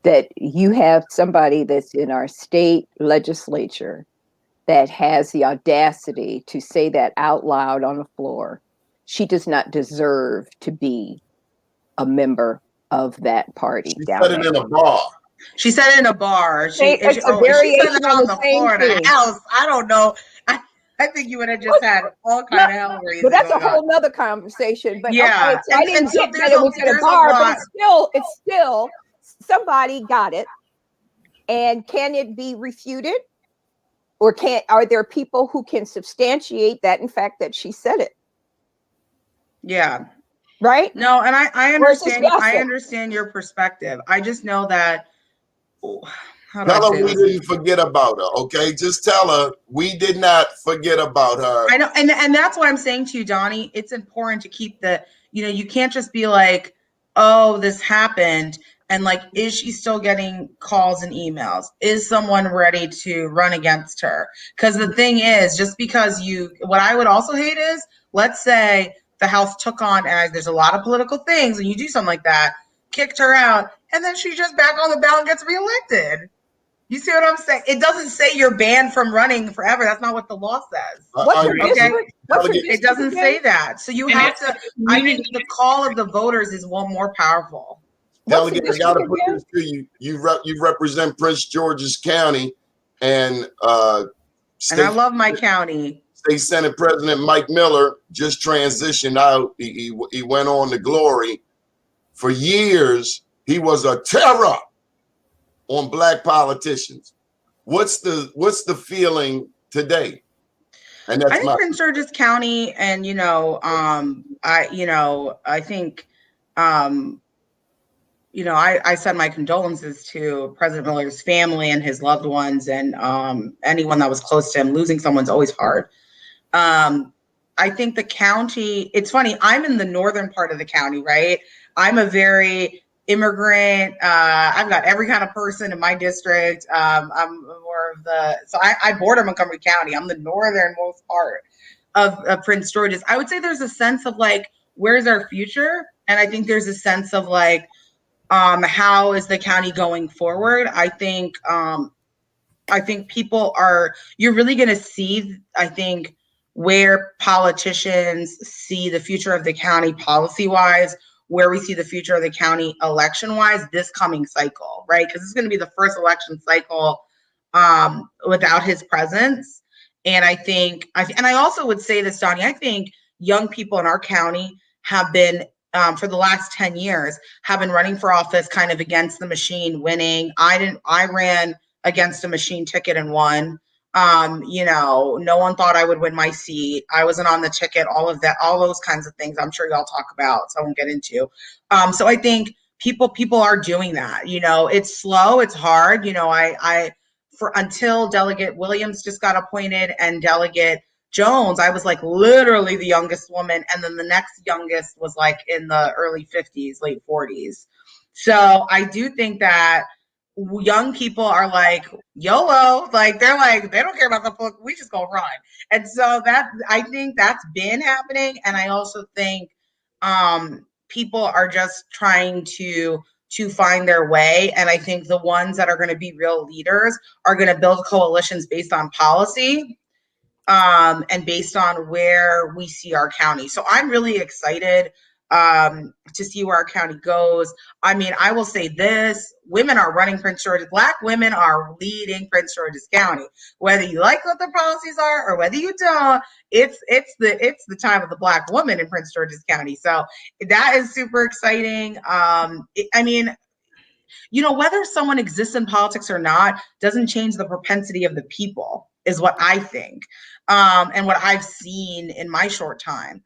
That you have somebody that's in our state legislature that has the audacity to say that out loud on the floor. She does not deserve to be a member of that party. She said it in a bar. She said it in a bar. It's a variation she said it on the floor in a house. I don't know. I think you would have just had all kind of hell reasons. But that's a whole nother conversation. But yeah, okay, so I didn't get that it was in a bar, but it's still somebody got it. And can it be refuted? Or are there people who can substantiate that, in fact, that she said it? Yeah. Right? No, and I understand your perspective. I just know that tell her we didn't forget about her, okay? Just tell her we did not forget about her. I know, and that's what I'm saying to you, Donnie. It's important to keep you can't just be like, oh, this happened. And is she still getting calls and emails? Is someone ready to run against her? Because the thing is, just because what I would also hate is, let's say the House took on, and there's a lot of political things, and you do something like that, kicked her out, and then she's just back on the ballot and gets reelected. You see what I'm saying? It doesn't say you're banned from running forever. That's not what the law says. It doesn't say that. So you have to, I think the call of the voters is more powerful. Delegate, I got to put this to you. You represent Prince George's County, and I love my county. State Senate President Mike Miller just transitioned out. He went on to glory. For years, he was a terror on Black politicians. What's the feeling today? And I that's think my Prince George's County, and I think, I send my condolences to President Miller's family and his loved ones, and anyone that was close to him. Losing someone's always hard. I think the county, it's funny, I'm in the northern part of the county, right? I'm a very immigrant. I've got every kind of person in my district. I'm more of I border Montgomery County. I'm the northernmost part of Prince George's. I would say there's a sense of like, where's our future? And I think there's a sense of like, how is the county going forward? I think you're really going to see, I think, where politicians see the future of the county policy wise, where we see the future of the county election wise this coming cycle, right? Because it's going to be the first election cycle without his presence. And I also would say this, Donnie, I think young people in our county have been, for the last 10 years, have been running for office kind of against the machine, winning. I ran against a machine ticket and won. No one thought I would win my seat. I wasn't on the ticket, all of that, all those kinds of things I'm sure y'all talk about, so I won't get into. So I think people are doing that. It's slow, it's hard. Until Delegate Williams just got appointed and Delegate Jones, I was like literally the youngest woman, and then the next youngest was like in the early 50s, late 40s. So I do think that young people are like YOLO, like they're like, they don't care about the book, we just gonna run. And so I think that's been happening. And I also think people are just trying to find their way. And I think the ones that are going to be real leaders are going to build coalitions based on policy, and based on where we see our county. So I'm really excited to see where our county goes. I mean, I will say this: women are running Prince George's. Black women are leading Prince George's County. Whether you like what the policies are or whether you don't, it's the time of the Black woman in Prince George's County. So that is super exciting. Whether someone exists in politics or not doesn't change the propensity of the people, is what I think, and what I've seen in my short time.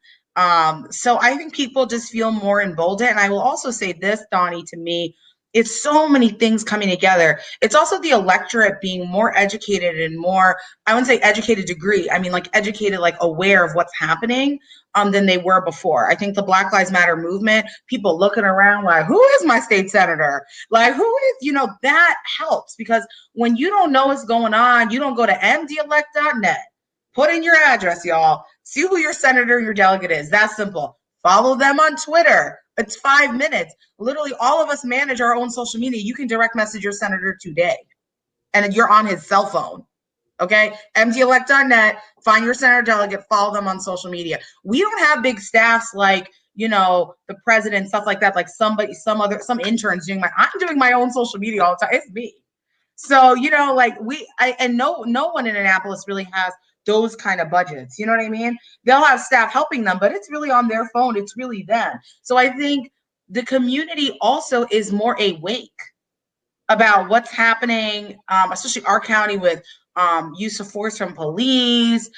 So I think people just feel more emboldened. And I will also say this, Donnie, to me, it's so many things coming together. It's also the electorate being more educated and more, I wouldn't say educated degree, I mean like educated, like aware of what's happening, than they were before. I think the Black Lives Matter movement, people looking around like, who is my state senator? Like, who is, that helps, because when you don't know what's going on, you don't go to mdelect.net, put in your address, y'all, see who your senator, your delegate is. That's simple. Follow them on Twitter. It's 5 minutes. Literally, all of us manage our own social media. You can direct message your senator today, and you're on his cell phone. Okay, mdelect.net, find your senator delegate, follow them on social media. We don't have big staffs like, the president, stuff like that, like some interns I'm doing my own social media all the time. It's me. So, no one in Annapolis really has those kind of budgets. You know what I mean? They'll have staff helping them, but it's really on their phone. It's really them. So I think the community also is more awake about what's happening, especially our county, with use of force from police,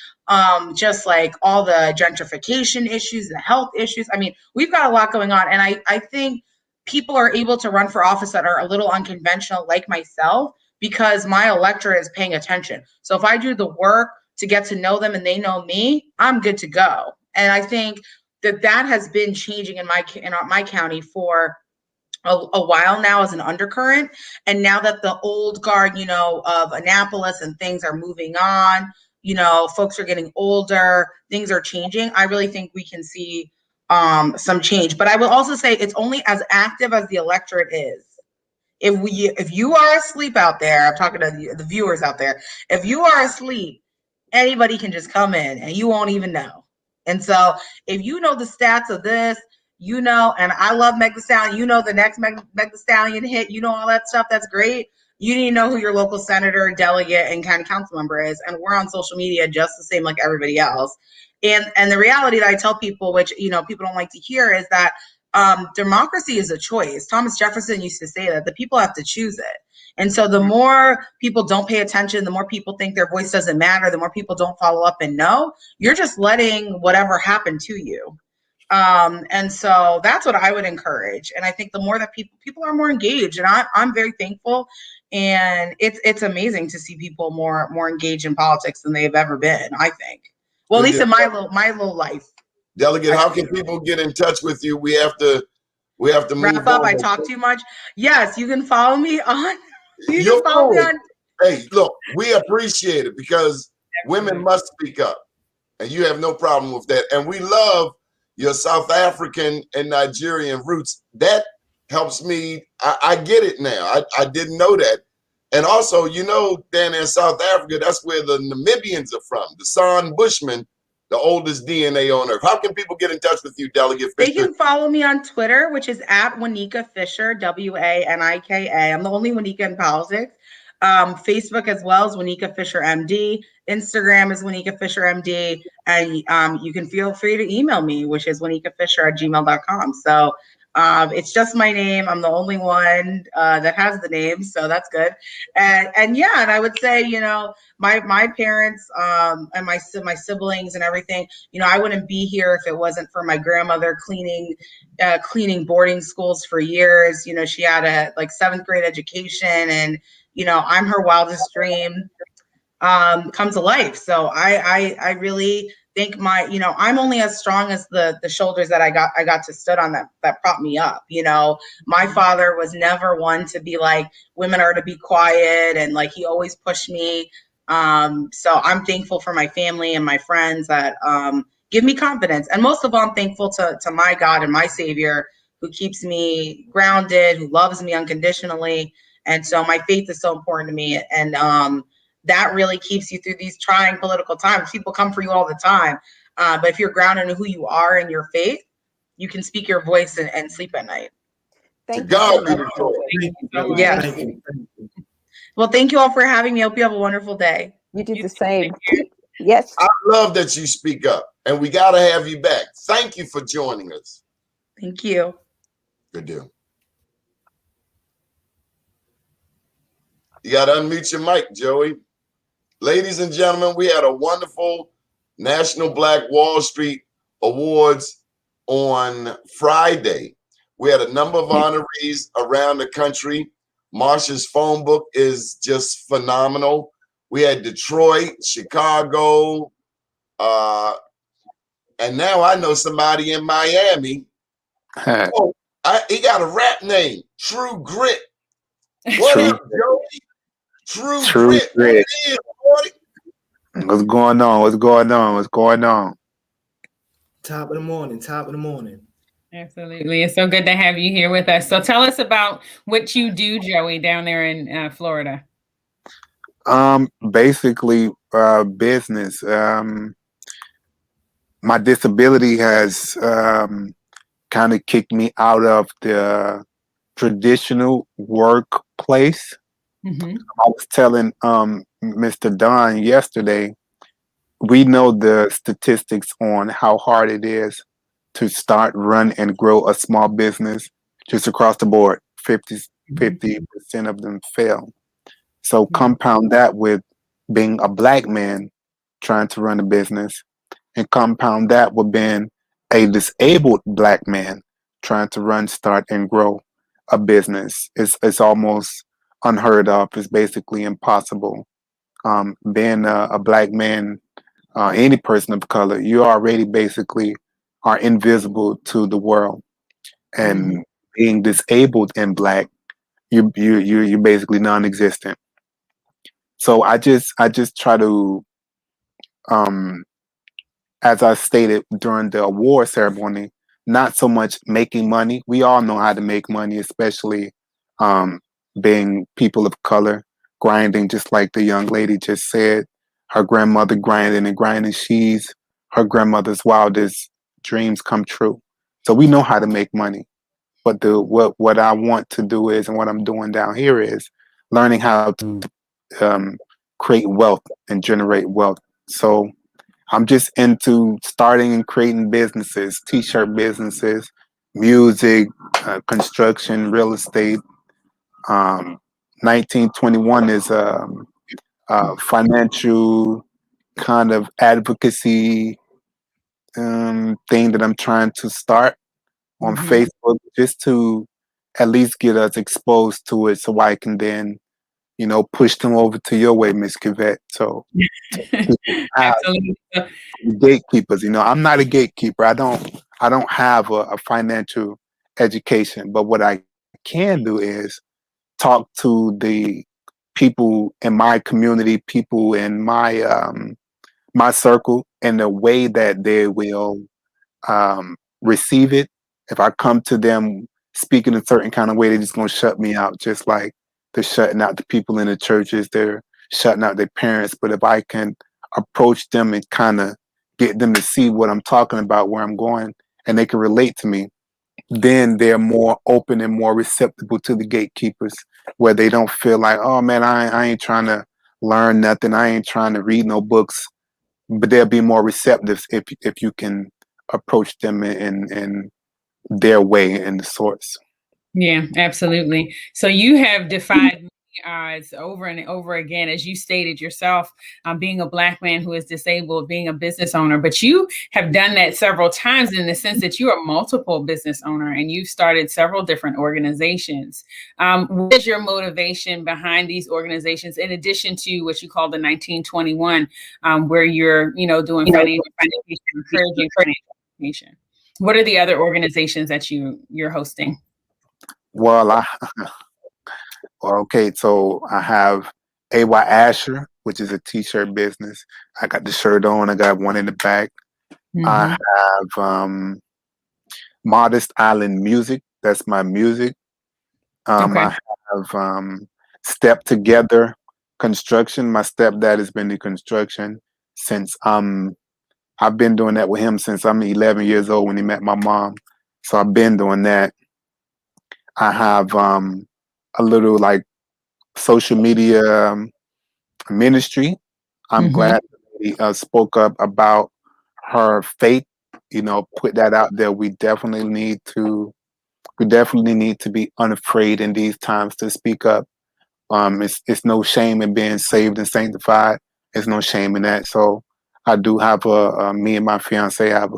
just like all the gentrification issues, the health issues. I mean, we've got a lot going on. And I think people are able to run for office that are a little unconventional, like myself, because my electorate is paying attention. So if I do the work to get to know them and they know me, I'm good to go. And I think that has been changing in my county for a while now as an undercurrent. And now that the old guard, of Annapolis and things are moving on, folks are getting older, things are changing, I really think we can see some change. But I will also say it's only as active as the electorate is. If you are asleep out there, I'm talking to the viewers out there, if you are asleep, anybody can just come in and you won't even know. And so if you know the stats of this, and I love Meg Thee Stallion, the next Meg Thee Stallion hit, all that stuff, that's great. You need to know who your local senator, delegate, and county council member is. And we're on social media just the same like everybody else. And the reality that I tell people, which, people don't like to hear, is that democracy is a choice. Thomas Jefferson used to say that the people have to choose it. And so the more people don't pay attention, the more people think their voice doesn't matter, the more people don't follow up and know, you're just letting whatever happen to you. And so that's what I would encourage. And I think the more that people are more engaged, and I'm very thankful. And it's amazing to see people more engaged in politics than they've ever been, I think. Well, at least in my little life. Delegate, how can people get in touch with you? We have to move wrap up. on. I talk too much. Yes, you can follow me on. Hey, look, we appreciate it because women must speak up, and you have no problem with that. And we love your South African and Nigerian roots. That helps me. I get it now. I didn't know that. And also, you know, down in South Africa, that's where the Namibians are from. The San Bushmen, the oldest DNA on earth. How can people get in touch with you, Delegate Fisher? They can follow me on Twitter, which is @Wanika Fisher, WANIKA. I'm the only Wanika in politics. Facebook as well as Wanika Fisher MD. Instagram is Wanika Fisher MD. And you can feel free to email me, which is wanikafisher@gmail.com. So it's just my name. I'm the only one that has the name, so that's good. And yeah, and I would say, you know, my parents and my siblings and everything, you know, I wouldn't be here if it wasn't for my grandmother cleaning boarding schools for years. You know, she had a 7th grade education, and you know, I'm her wildest dream come to life. So I really think I'm only as strong as the shoulders that I got to stood on that propped me up. You know, my father was never one to be like, women are to be quiet, and he always pushed me. So I'm thankful for my family and my friends that give me confidence. And most of all, I'm thankful to my God and my Savior, who keeps me grounded, who loves me unconditionally. And so my faith is so important to me. And that really keeps you through these trying political times. People come for you all the time. But if you're grounded in who you are and your faith, you can speak your voice and sleep at night. Thank you so much. Yes. Well, thank you all for having me. I hope you have a wonderful day. You do the same. Yes. I love that you speak up, and we got to have you back. Thank you for joining us. Thank you. Good deal. You got to unmute your mic, Joey. Ladies and gentlemen, we had a wonderful National Black Wall Street Awards on Friday. We had a number of honorees around the country. Marsha's phone book is just phenomenal. We had Detroit, Chicago, and now I know somebody in Miami. He got a rap name, True Grit. What up, Joey? True Grit. What it is, buddy? What's going on? What's going on? What's going on? Top of the morning. Absolutely. It's so good to have you here with us. So tell us about what you do, Joey, down there in Florida. Basically, business. My disability has kind of kicked me out of the traditional workplace. Mm-hmm. I was telling Mr. Don yesterday, we know the statistics on how hard it is to start, run, and grow a small business just across the board. 50% of them fail. So compound that with being a Black man trying to run a business, and compound that with being a disabled Black man trying to run, start, and grow a business. It's almost unheard of. It's basically impossible. Being a Black man, any person of color, you already basically are invisible to the world. And being disabled and Black, you're basically non-existent. So I just try to, as I stated during the award ceremony, not so much making money. We all know how to make money, especially being people of color, grinding, just like the young lady just said. Her grandmother grinding and grinding. She's her grandmother's wildest dreams come true. So we know how to make money. But what I want to do is, and what I'm doing down here is learning how to create wealth and generate wealth. So I'm just into starting and creating businesses, t-shirt businesses, music, construction, real estate, 1921 is financial kind of advocacy thing that I'm trying to start on Facebook, just to at least get us exposed to it, so I can then, push them over to your way, Miss Cavett. So people have Absolutely. gatekeepers. I'm not a gatekeeper. I don't have a financial education, but what I can do is talk to the people in my community, people in my circle, in a way that they will receive it. If I come to them speaking a certain kind of way, they're just gonna shut me out, just like they're shutting out the people in the churches. They're shutting out their parents. But if I can approach them and kind of get them to see what I'm talking about, where I'm going, and they can relate to me, then they're more open and more receptive to the gatekeepers, where they don't feel like, oh man, I ain't trying to learn nothing. I ain't trying to read no books. But they'll be more receptive if you can approach them in their way and the source. Yeah, absolutely. So you have defied many odds over and over again, as you stated yourself, being a Black man who is disabled, being a business owner. But you have done that several times, in the sense that you are a multiple business owner and you've started several different organizations. What is your motivation behind these organizations, in addition to what you call the 1921, where you're, doing financial education, encouraging financial education? What are the other organizations that you're hosting? Well, okay, so I have AY Asher, which is a t-shirt business. I got the shirt on. I got one in the back. I have Modest Island Music. That's my music. Okay. I have Step Together Construction. My stepdad has been in construction since I've been doing that with him since I'm 11 years old, when he met my mom. So I've been doing that. I have a little like social media ministry. I'm glad he spoke up about her faith. Put that out there. We definitely need to be unafraid in these times to speak up. It's no shame in being saved and sanctified. There's no shame in that. So I do have me and my fiance have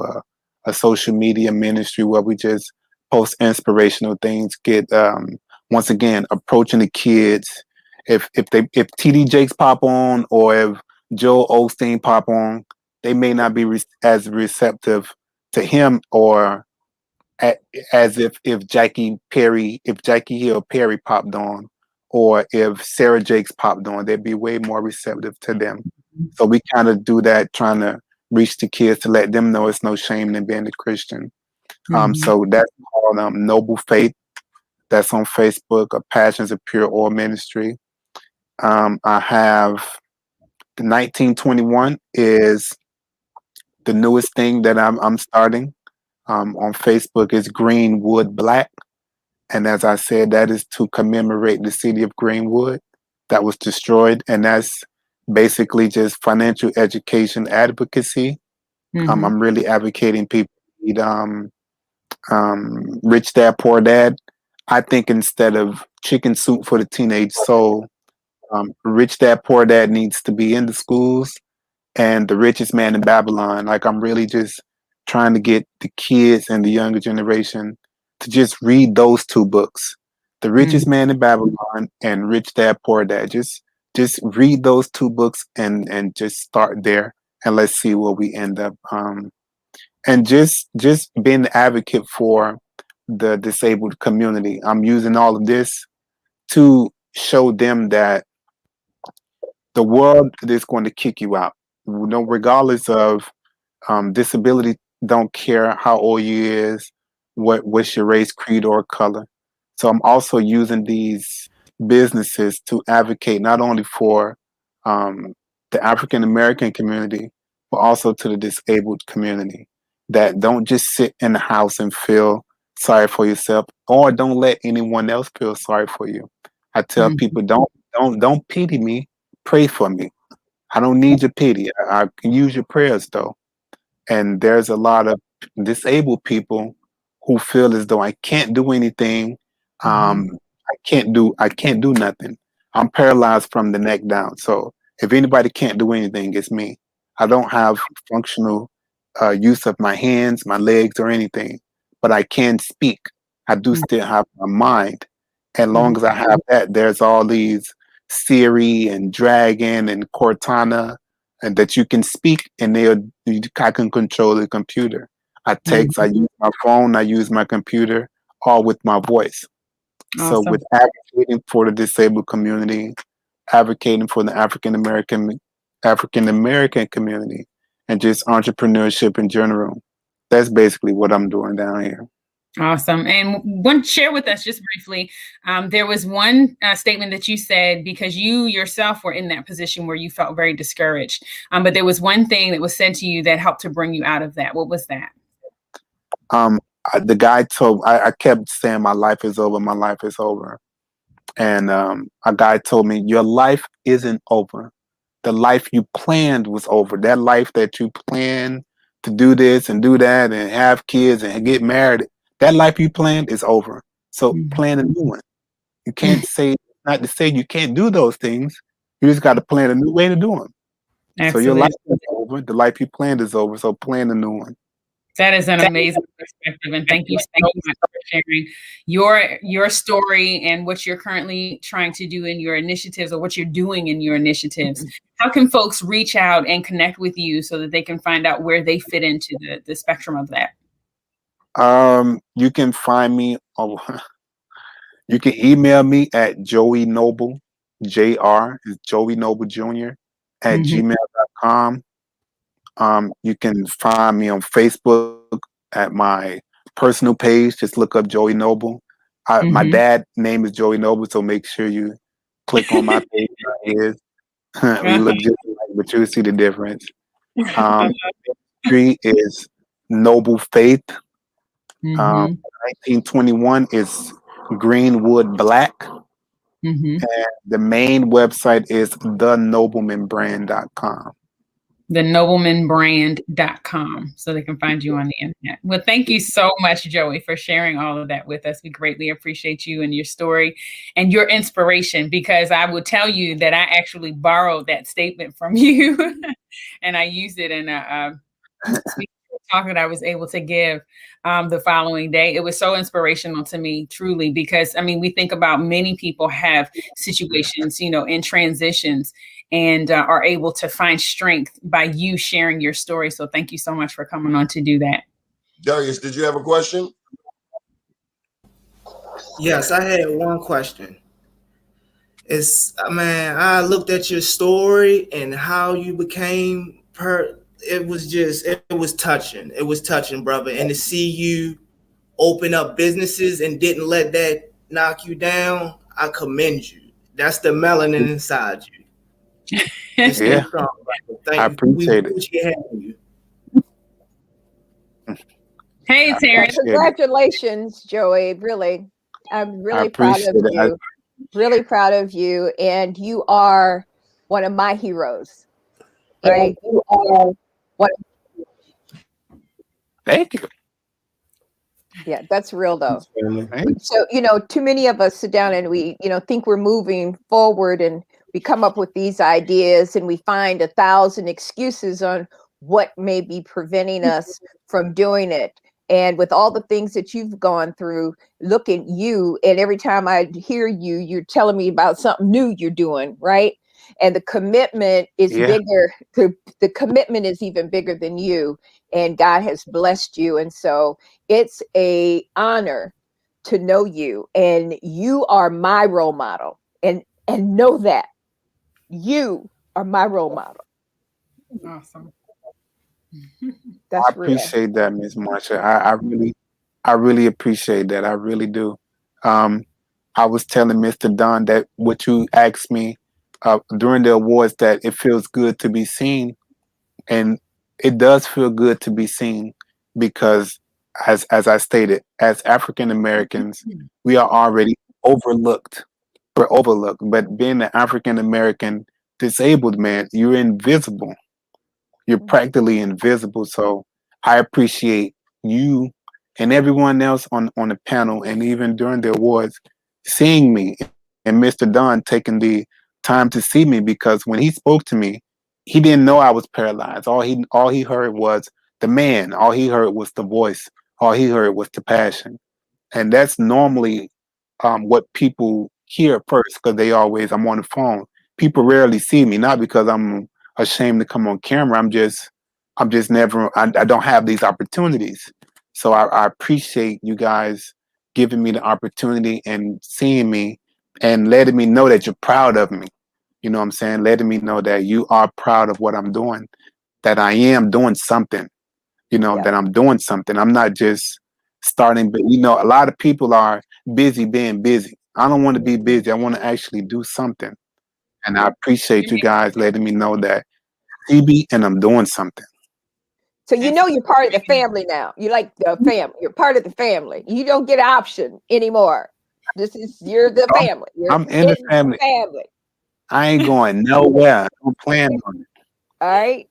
a social media ministry where we just post inspirational things, get once again approaching the kids. If TD Jakes pop on, or if Joel Osteen pop on, they may not be as receptive to him, or as if Jackie Hill Perry popped on, or if Sarah Jakes popped on, they'd be way more receptive to them. So we kind of do that, trying to reach the kids to let them know it's no shame in being a Christian. So that's called Noble Faith. That's on Facebook. Passions of Pure Oil Ministry. I have the 1921 is the newest thing that I'm starting. On Facebook is Greenwood Black. And as I said, that is to commemorate the city of Greenwood that was destroyed. And that's basically just financial education advocacy. I'm really advocating people need Rich Dad, Poor Dad. I think instead of chicken soup for the teenage soul, Rich Dad, Poor Dad needs to be in the schools, and The Richest Man in Babylon. Like, I'm really just trying to get the kids and the younger generation to just read those two books, The Richest Man in Babylon and Rich Dad, Poor Dad. Just read those two books and just start there, and let's see where we end up. And just being an advocate for the disabled community. I'm using all of this to show them that the world is going to kick you out. Regardless of disability, don't care how old you is, what's your race, creed, or color. So I'm also using these businesses to advocate not only for the African American community, but also to the disabled community. That don't just sit in the house and feel sorry for yourself, or don't let anyone else feel sorry for you. I tell people, don't pity me, pray for me. I don't need your pity. I can use your prayers though. And there's a lot of disabled people who feel as though I can't do anything. I can't do nothing. I'm paralyzed from the neck down. So if anybody can't do anything, it's me. I don't have functional use of my hands, my legs, or anything, but I can speak. I do still have my mind. And long as I have that, there's all these Siri and Dragon and Cortana, and that you can speak, and I can control the computer. I text, I use my phone, I use my computer, all with my voice. So Awesome. with advocating for the disabled community, advocating for the African American community, and just entrepreneurship in general, that's basically what I'm doing down here. Awesome. And share with us just briefly, there was one statement that you said, because you yourself were in that position where you felt very discouraged. But there was one thing that was said to you that helped to bring you out of that. What was that? The guy I kept saying, my life is over, my life is over. And a guy told me, your life isn't over. The life you planned was over. That life that you planned to do this and do that and have kids and get married, that life you planned is over. So plan a new one. You can't say, not to say you can't do those things. You just got to plan a new way to do them. Absolutely. So your life is over. The life you planned is over. So plan a new one. That is an amazing perspective, and thank you so much for sharing your story and what you're currently trying to do in your initiatives, or what you're doing in your initiatives. How can folks reach out and connect with you so that they can find out where they fit into the spectrum of that? You can find me you can email me at Joey Noble, JR is Joey Noble Jr. at gmail.com. You can find me on Facebook at my personal page. Just look up Joey Noble. My dad's name is Joey Noble, so make sure you click on my page. We look just alike, but you'll see the difference. Ministry is Noble Faith. 1921 is Greenwood Black. And the main website is thenoblemanbrand.com. thenoblemanbrand.com, so they can find you on the internet. Well, thank you so much, Joey, for sharing all of that with us. We greatly appreciate you and your story and your inspiration, because I will tell you that I actually borrowed that statement from you and I used it in a talk that I was able to give the following day. It was so inspirational to me, truly, because I mean, we think about many people have situations, in transitions, and are able to find strength by you sharing your story. So thank you so much for coming on to do that. Darius, did you have a question? Yes, I had one question. I looked at your story and how you became it was touching. It was touching, brother. And to see you open up businesses and didn't let that knock you down, I commend you. That's the melanin inside you. Yeah, I appreciate it. Hey, Terry. Congratulations, Joey. Really, I'm really proud of you. Really proud of you. And you are one of my heroes. Right? You are one. Thank you. Yeah, that's real though. So, too many of us sit down and we, think we're moving forward, and we come up with these ideas and we find 1,000 excuses on what may be preventing us from doing it. And with all the things that you've gone through, look at you. And every time I hear you, you're telling me about something new you're doing, right? And the commitment is bigger. The commitment is even bigger than you. And God has blessed you. And so it's an honor to know you. And you are my role model. And know that you are my role model. Awesome. That's I appreciate that, Ms. Marsha. I really appreciate that. I really do. I was telling Mr. Don that what you asked me during the awards, that it feels good to be seen, and it does feel good to be seen, because as I stated, as African Americans, we are already overlooked. We're overlooked, but being an African American disabled man, you're invisible. You're practically invisible. So I appreciate you and everyone else on the panel, and even during the awards, seeing me and Mr. Dunn taking the time to see me, because when he spoke to me, he didn't know I was paralyzed. All he heard was the man. All he heard was the voice. All he heard was the passion. And that's normally what people hear first, because I'm on the phone. People rarely see me, not because I'm ashamed to come on camera. I'm just never, I don't have these opportunities. So I appreciate you guys giving me the opportunity and seeing me and letting me know that you're proud of me. You know what I'm saying? Letting me know that you are proud of what I'm doing, that I am doing something, that I'm doing something. I'm not just starting, but a lot of people are busy being busy. I don't want to be busy. I want to actually do something. And I appreciate you guys letting me know that CB and I'm doing something. So you're part of the family now. You like the family. You're part of the family. You don't get an option anymore. You're the family. I'm in the family. I ain't going nowhere. I'm planning on it. All right.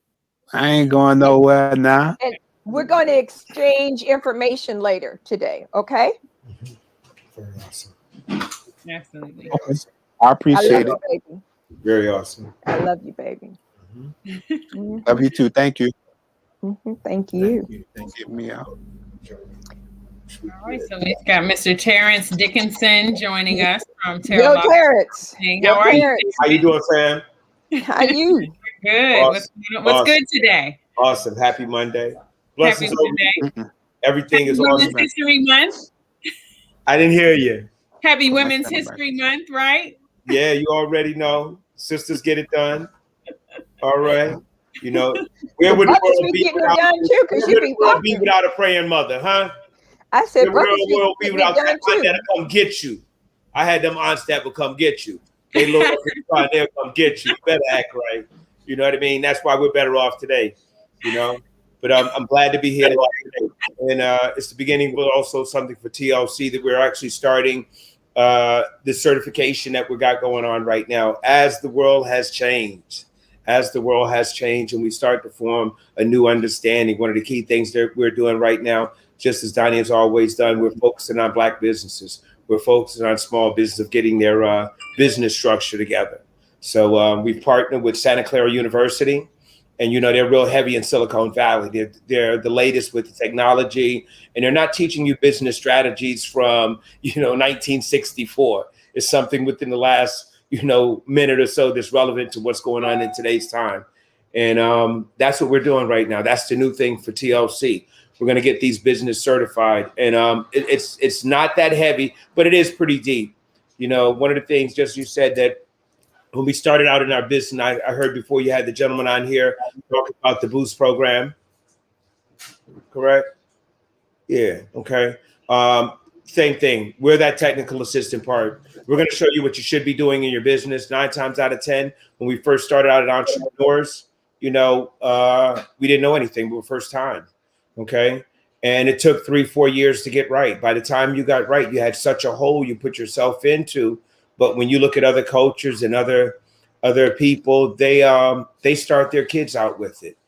I ain't going nowhere now. And we're going to exchange information later today. Okay. Very awesome. Absolutely. Okay. I appreciate it. Baby. Very awesome. I love you, baby. Mm-hmm. Love you too. Thank you. Mm-hmm. Thank you. Thank you. Me out. All right, so we've got Mr. Terrence Dickinson joining us from Yo, Terrence. How are you? How you doing, Sam? How you? Good. Awesome. What's good today? Awesome. Happy Monday. Blessings Happy over. Everything Happy is Women's awesome. History Month. I didn't hear you. Happy Women's History Month, right? Yeah, you already know. Sisters get it done. All right. Where would the world be without a praying mother, huh? I said, where would the world be without that aunt that'll come get you? I had them aunts that would come get you. They look up and they'll come get you. You better act right. You know what I mean? That's why we're better off today. But I'm glad to be here today. And it's the beginning, but also something for TLC that we're actually starting the certification that we got going on right now as the world has changed. And we start to form a new understanding. One of the key things that we're doing right now, just as Donnie has always done, we're focusing on Black businesses. We're focusing on small business of getting their business structure together. So we've partnered with Santa Clara University, and they're real heavy in Silicon Valley. They're the latest with the technology, and they're not teaching you business strategies from 1964. It's something within the last minute or so that's relevant to what's going on in today's time. And that's what we're doing right now. That's the new thing for TLC. We're going to get these business certified. And it's not that heavy, but it is pretty deep. One of the things, just you said that when we started out in our business, I heard before you had the gentleman on here talking about the Boost program. Correct? Yeah. Okay. Same thing. We're that technical assistant part. We're going to show you what you should be doing in your business. 9 times out of 10, when we first started out as entrepreneurs, we didn't know anything. We were first time. Okay. And it took 3-4 years to get right. By the time you got right, you had such a hole you put yourself into. But when you look at other cultures and other people, they start their kids out with it.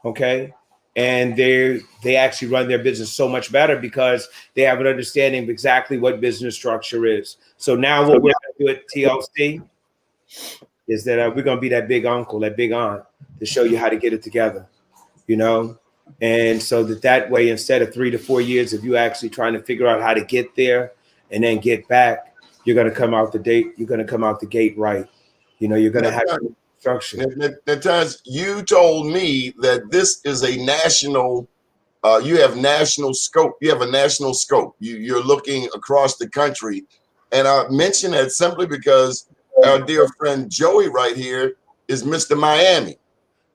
Okay. And they actually run their business so much better because they have an understanding of exactly what business structure is. So now what we're going to do at TLC is that we're going to be that big uncle, that big aunt to show you how to get it together, And so that way, instead of 3 to 4 years of you actually trying to figure out how to get there and then get back, you're going to come out the gate right. You're going to have structure. Nataj, you told me that this is a national, you have national scope. You have a national scope. You're looking across the country. And I mention that simply because our dear friend Joey right here is Mr. Miami.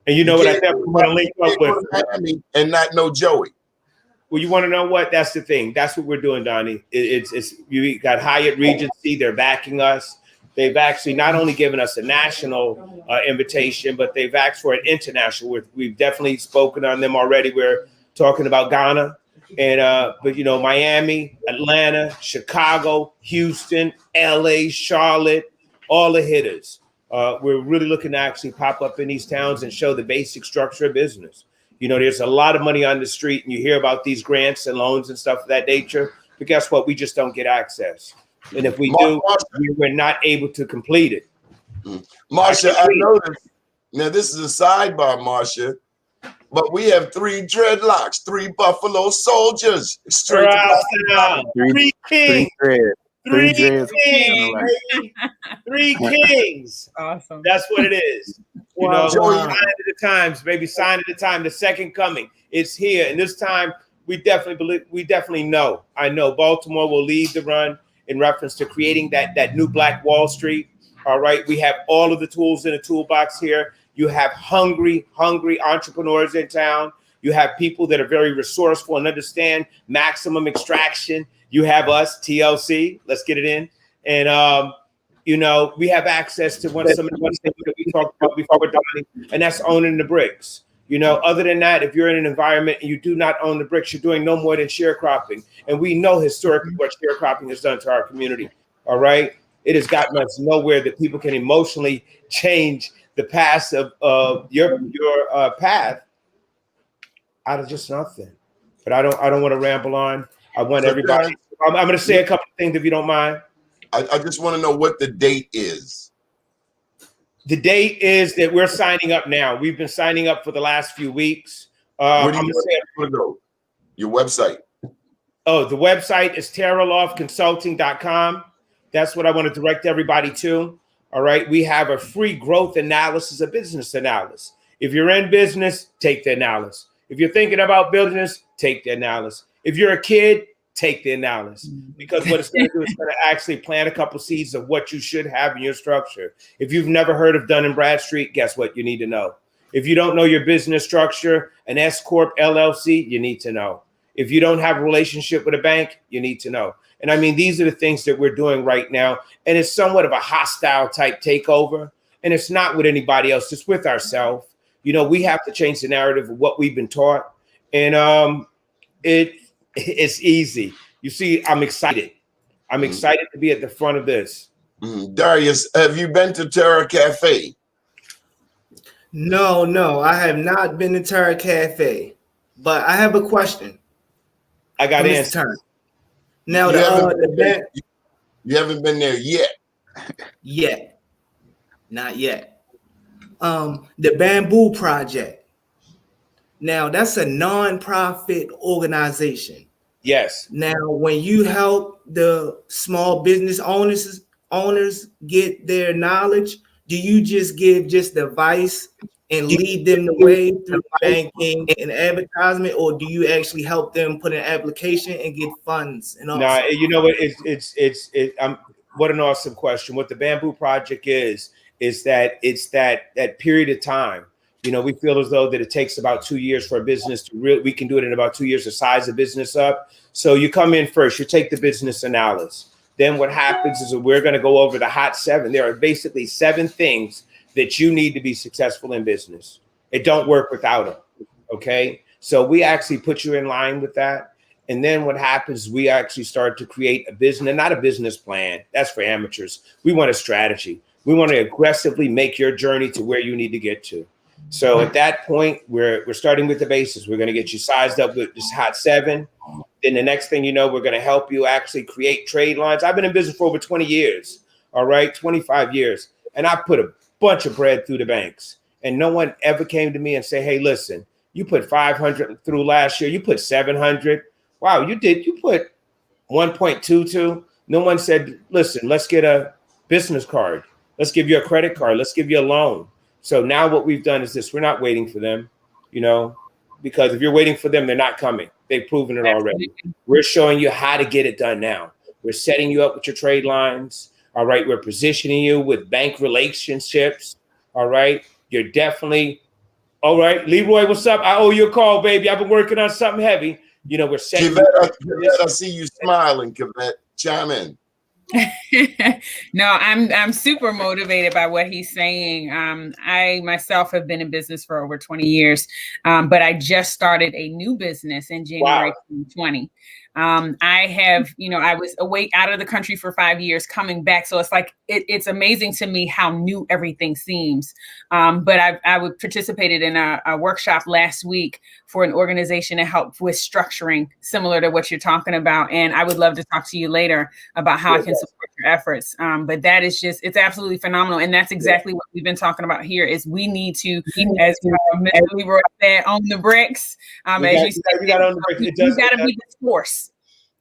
And what I definitely want to link up with Miami and not know Joey. Well, you want to know what? That's the thing. That's what we're doing, Donnie. It's you got Hyatt Regency. They're backing us. They've actually not only given us a national invitation, but they've asked for an international. We've definitely spoken on them already. We're talking about Ghana, but Miami, Atlanta, Chicago, Houston, LA, Charlotte, all the hitters. We're really looking to actually pop up in these towns and show the basic structure of business. There's a lot of money on the street, and you hear about these grants and loans and stuff of that nature. But guess what? We just don't get access. And if we do, we're not able to complete it. Marsha, I noticed, now this is a sidebar, Marsha, but we have 3 dreadlocks, 3 Buffalo Soldiers. Straight to Three kings. Three kings. Kings. 3 kings. Awesome. That's what it is. You know, sign of the times, baby, sign of the time. The second coming is here. And this time we definitely know. I know Baltimore will lead the run in reference to creating that new Black Wall Street. All right. We have all of the tools in the toolbox here. You have hungry entrepreneurs in town. You have people that are very resourceful and understand maximum extraction. You have us, TLC. Let's get it in. And, you know, we have access to some of the things that we talked about before with Donnie, and that's owning the bricks. You know, other than that, if you're in an environment and you do not own the bricks, you're doing no more than sharecropping. And we know historically what sharecropping has done to our community. All right. It has gotten us nowhere that people can emotionally change the past of your path out of just nothing. But I don't want to ramble on. I want everybody. I'm going to say a couple of things if you don't mind. I just want to know what the date is. The date is that we're signing up now. We've been signing up for the last few weeks. Where do you want to go? Your website. Oh, the website is terraloftconsulting.com. That's what I want to direct everybody to. All right. We have a free growth analysis, a business analysis. If you're in business, take the analysis. If you're thinking about business, take the analysis. If you're a kid, take the analysis, because what it's going to do is going to actually plant a couple seeds of what you should have in your structure. If you've never heard of Dun & Bradstreet, guess what you need to know? If you don't know your business structure, an S Corp LLC, you need to know. If you don't have a relationship with a bank, you need to know. And I mean, these are the things that we're doing right now. And it's somewhat of a hostile type takeover. And it's not with anybody else, it's with ourselves. You know, we have to change the narrative of what we've been taught. And it's easy. You see, I'm excited. I'm excited to be at the front of this. Darius, have you been to Terra Cafe? No, I have not been to Terra Cafe. But I have a question. I got answers. Now, you haven't been there yet. Yet. Not yet. The Bamboo Project. Now, that's a non-profit organization. Yes. Now, when you help the small business owners get their knowledge, do you just give just advice and lead them the way through banking and advertisement, or do you actually help them put an application and get funds? And all? No, you know what? What an awesome question. What the Bamboo Project is that it's that period of time. You know, we feel as though that it takes about 2 years for a business to we can do it in about 2 years to size the business up. So you come in first, you take the business analysis. Then what happens is that we're going to go over the hot 7. There are basically 7 things that you need to be successful in business. It don't work without them. Okay. So we actually put you in line with that. And then what happens is we actually start to create a business, not a business plan. That's for amateurs. We want a strategy. We want to aggressively make your journey to where you need to get to. So at that point, we're starting with the basis. We're going to get you sized up with this hot 7. Then the next thing you know, we're going to help you actually create trade lines. I've been in business for over 20 years. All right, 25 years. And I put a bunch of bread through the banks. And no one ever came to me and say, hey, listen, you put 500 through last year. You put 700. Wow, you put 1.22. No one said, listen, let's get a business card. Let's give you a credit card. Let's give you a loan. So now what we've done is this. We're not waiting for them, you know, because if you're waiting for them, they're not coming. They've proven it already. We're showing you how to get it done now. We're setting you up with your trade lines. All right. We're positioning you with bank relationships. All right. You're definitely all right. Leroy, what's up? I owe you a call, baby. I've been working on something heavy. You know, we're setting. Kivette, I see you smiling, Kivette. Chime in. No, I'm super motivated by what he's saying. I myself have been in business for over 20 years, but I just started a new business in January 2020. I have, I was away out of the country for 5 years, coming back. So it's like, it's amazing to me how new everything seems. But I participated in a workshop last week for an organization to help with structuring, similar to what you're talking about. And I would love to talk to you later about how I can support your efforts. But that is it's absolutely phenomenal. And that's exactly what we've been talking about here is we need to, as Mr. Leroy said, own the bricks. You got to be the source,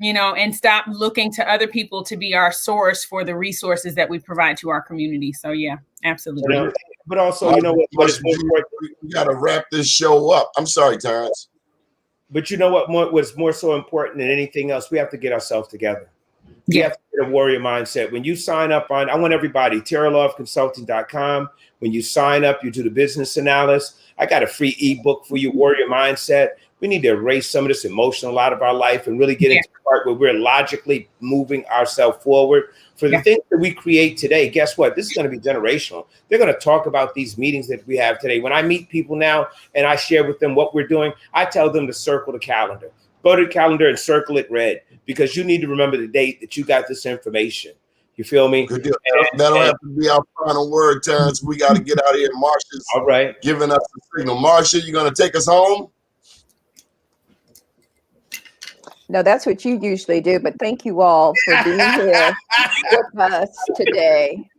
and stop looking to other people to be our source for the resources that we provide to our community. So yeah, absolutely. But also, what is more important? We got to wrap this show up. I'm sorry, Terrence. But you know what's more so important than anything else? We have to get ourselves together. We have to get a warrior mindset. When you sign up I want everybody, TerraLoveConsulting.com. When you sign up, you do the business analysis. I got a free ebook for you, Warrior Mindset. We need to erase some of this emotional out of our life and really get into the part where we're logically moving ourselves forward. For the things that we create today, guess what? This is going to be generational. They're going to talk about these meetings that we have today. When I meet people now and I share with them what we're doing, I tell them to circle the calendar. Go to the calendar and circle it red because you need to remember the date that you got this information. You feel me? Good deal. That'll have to be our final word, Terrence. We got to get out of here. Marsha's giving us the signal. Marsha, you going to take us home? No, that's what you usually do. But thank you all for being here with us today.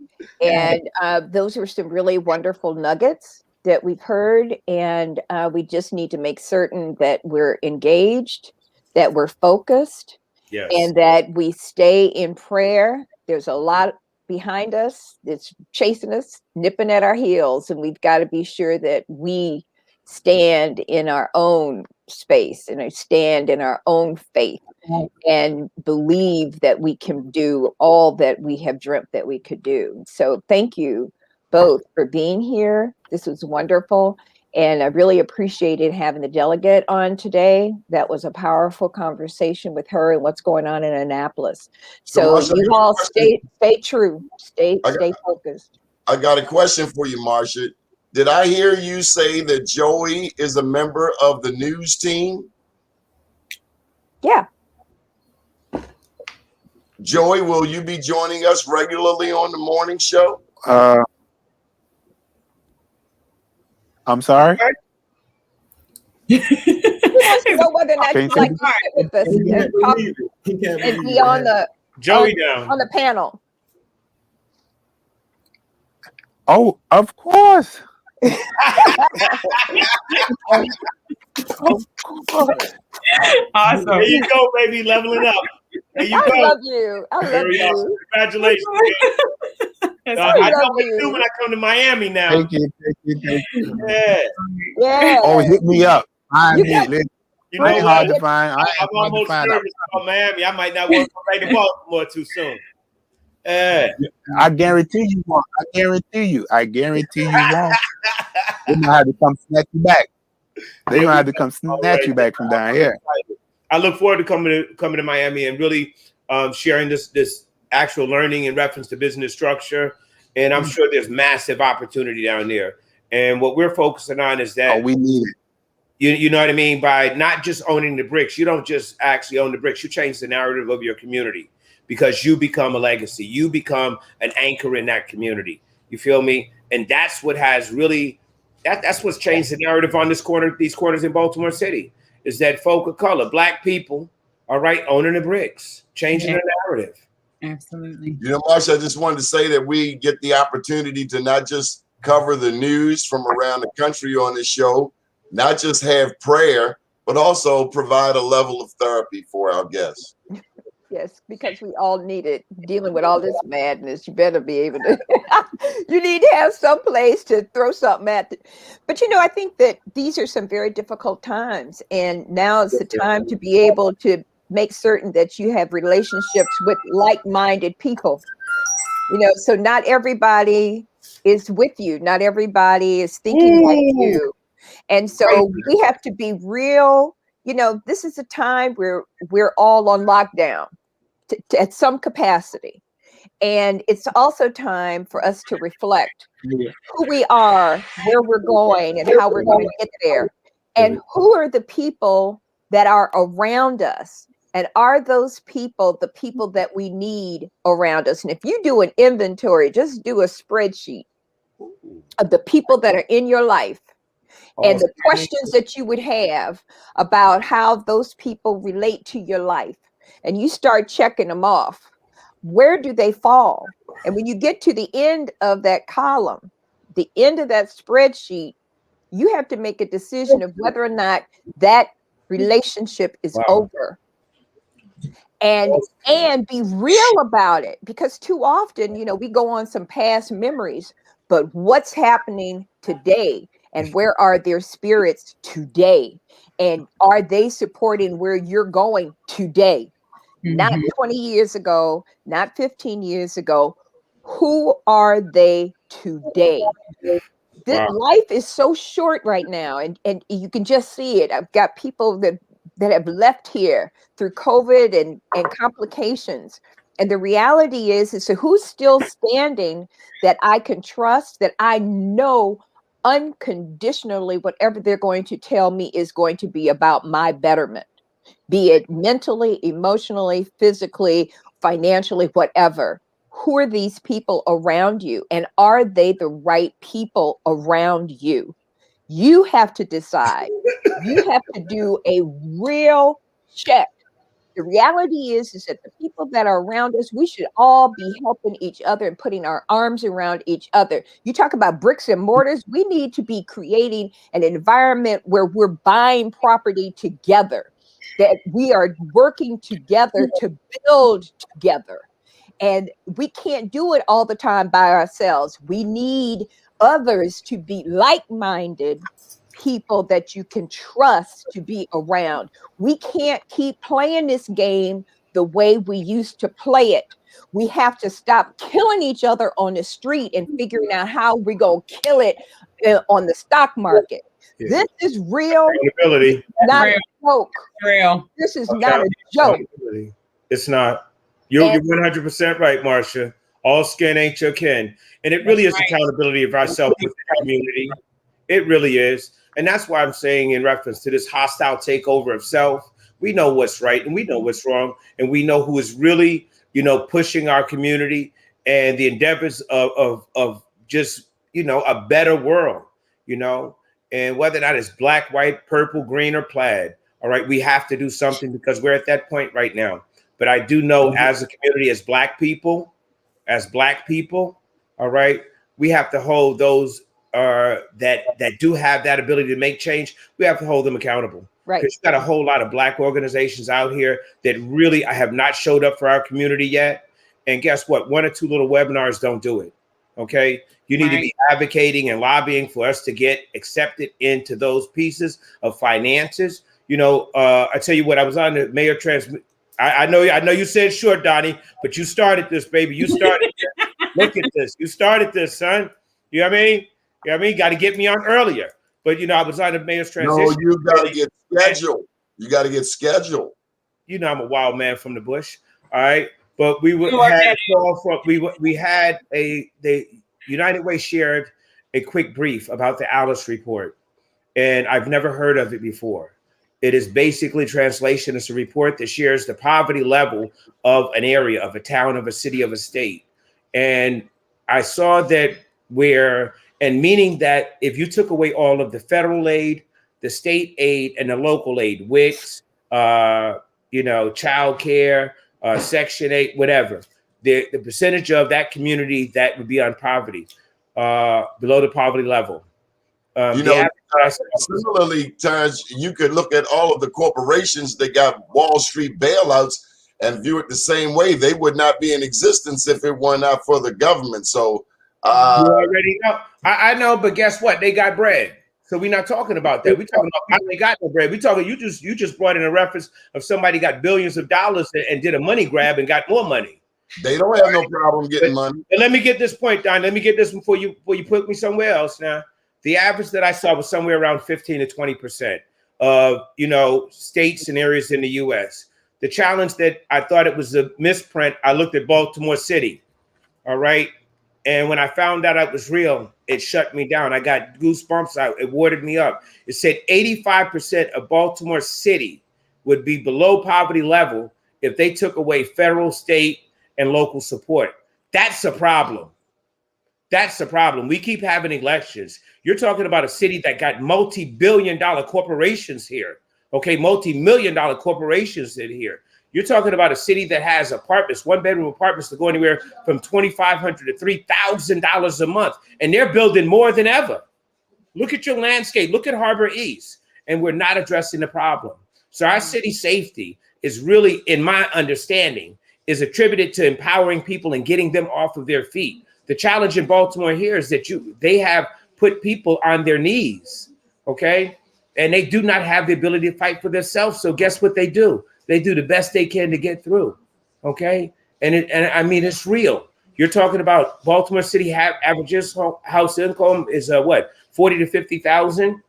And those were some really wonderful nuggets that we've heard. And we just need to make certain that we're engaged, that we're focused, and that we stay in prayer. There's a lot behind us that's chasing us, nipping at our heels. And we've got to be sure that we stand in our own space and stand in our own faith and believe that we can do all that we have dreamt that we could do. So thank you both for being here. This was wonderful. And I really appreciated having the delegate on today. That was a powerful conversation with her and what's going on in Annapolis. So you all stay true, stay focused. I got a question for you, Marsha. Did I hear you say that Joey is a member of the news team? Yeah. Joey, will you be joining us regularly on the morning show? I'm sorry? He wants to know whether or not you'd like to sit with us and talk and be on the on the panel. Oh, of course. Awesome. There you go, baby. Leveling up. There you go. I love you. I love you. Congratulations. I know what to do when I come to Miami now. Thank you. Yeah. Oh, hit me up. You know, hard to find. I'm almost nervous about Miami. I might not want to come back to Baltimore too soon. I guarantee you won't. I guarantee you won't. They're gonna have to come snatch you back. They're gonna have to come snatch you back from down here. I look forward to coming to Miami and really sharing this actual learning in reference to business structure. And I'm sure there's massive opportunity down there. And what we're focusing on is that we need it. You know what I mean? By not just owning the bricks, you don't just actually own the bricks. You change the narrative of your community because you become a legacy. You become an anchor in that community. You feel me? And that's what has really, that's what's changed the narrative on these corners in Baltimore City, is that folk of color, Black people, all right, owning the bricks, changing the narrative. Absolutely. You know, Marsha, I just wanted to say that we get the opportunity to not just cover the news from around the country on this show, not just have prayer, but also provide a level of therapy for our guests. Yes, because we all need it. Dealing with all this madness, you better be able to. You need to have some place to throw something at. But I think that these are some very difficult times, and now is the time to be able to make certain that you have relationships with like-minded people. So not everybody is with you. Not everybody is thinking like you, and so we have to be real. This is a time where we're all on lockdown at some capacity. And it's also time for us to reflect who we are, where we're going, and how we're going to get there. And who are the people that are around us And are those people the people that we need around us? And if you do an inventory, just do a spreadsheet of the people that are in your life and the questions that you would have about how those people relate to your life. And you start checking them off. Where do they fall? And when you get to the end of that column, the end of that spreadsheet, you have to make a decision of whether or not that relationship is over. And be real about it, because too often, we go on some past memories, but what's happening today, and where are their spirits today, and are they supporting where you're going today? Not 20 years ago, not 15 years ago. Who are they today? Life is so short right now, and you can just see it. I've got people that have left here through COVID and complications. And the reality is so who's still standing that I can trust, that I know unconditionally whatever they're going to tell me is going to be about my betterment, be it mentally, emotionally, physically, financially, whatever. Who are these people around you? And are they the right people around you? You have to decide. You have to do a real check. The reality is that the people that are around us, we should all be helping each other and putting our arms around each other. You talk about bricks and mortars. We need to be creating an environment where we're buying property together, that we are working together to build together. And we can't do it all the time by ourselves. We need others to be like-minded people that you can trust to be around. We can't keep playing this game the way we used to play it. We have to stop killing each other on the street and figuring out how we're going to kill it on the stock market. Yeah. This is real. Not a joke. Real. This is not a joke. It's not. You're 100% right, Marcia. All skin ain't your kin. And it really is accountability of ourselves with the community. It really is. And that's why I'm saying, in reference to this hostile takeover of self, we know what's right and we know what's wrong. And we know who is really, pushing our community and the endeavors of just, a better world, and whether or not it's black, white, purple, green, or plaid. All right. We have to do something because we're at that point right now. But I do know as a community, as black people, all right, we have to hold those that do have that ability to make change. We have to hold them accountable. Right. Because you've got a whole lot of black organizations out here that really have not showed up for our community yet. And guess what? 1 or 2 little webinars don't do it. Okay. You need to be advocating and lobbying for us to get accepted into those pieces of finances. I tell you what, I was on the mayor I know you said short, Donnie, but you started this, baby. You started this. Look at this. You started this, son. You know what I mean? You know what I mean? Got to get me on earlier. But, I was on the mayor's transition. No, you got to get scheduled. You got to get scheduled. I'm a wild man from the bush. All right. But we had a call from, the United Way shared a quick brief about the Alice report. And I've never heard of it before. It is basically translation. It's a report that shares the poverty level of an area, of a town, of a city, of a state. And I saw that meaning that if you took away all of the federal aid, the state aid, and the local aid, WICs, child care, Section 8, whatever, the percentage of that community that would be on poverty, below the poverty level. Similarly, Terrence, you could look at all of the corporations that got Wall Street bailouts and view it the same way. They would not be in existence if it were not for the government. So you already know. I know, but guess what? They got bread. So we're not talking about that. We're talking about how they got no bread. We're talking, you just brought in a reference of somebody got billions of dollars and did a money grab and got more money. They don't have no problem getting money. And let me get this point, Don. Let me get this before you put me somewhere else now. The average that I saw was somewhere around 15 to 20% of, states and areas in the U.S. The challenge that I thought it was a misprint, I looked at Baltimore City. All right. And when I found out it was real, it shut me down. I got goosebumps. It watered me up. It said 85% of Baltimore City would be below poverty level if they took away federal, state, and local support. That's a problem. That's the problem. We keep having elections. You're talking about a city that got multi-billion-dollar corporations here. Okay, multi-million-dollar corporations in here. You're talking about a city that has apartments, one-bedroom apartments that go anywhere from $2,500 to $3,000 a month, and they're building more than ever. Look at your landscape. Look at Harbor East, and we're not addressing the problem. So our city safety is really, in my understanding, is attributed to empowering people and getting them off of their feet. The challenge in Baltimore here is that they have put people on their knees, okay? And they do not have the ability to fight for themselves. So guess what they do? They do the best they can to get through, okay? And I mean, it's real. You're talking about Baltimore City averages house income is what, 40 to 50,000?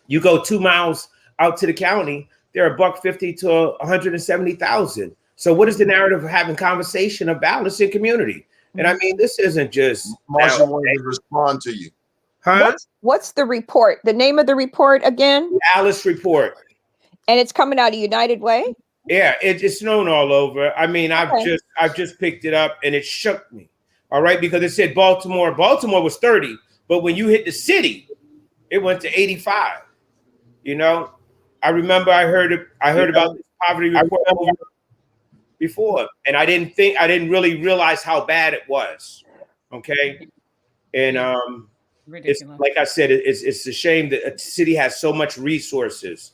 You go 2 miles out to the county, they're $150 to 170,000. So what is the narrative of having conversation of balance in community? And I mean, this isn't just Marshall wanted to respond to you. Huh? What's the report? The name of the report again? The Alice Report. And it's coming out of United Way? Yeah, it's known all over. I mean, Okay. I've just picked it up and it shook me. All right, because it said Baltimore was 30, but when you hit the city, it went to 85. You know, I remember I heard about this poverty report before, and I didn't really realize how bad it was. Okay, and it's like I said, it's a shame that a city has so much resources,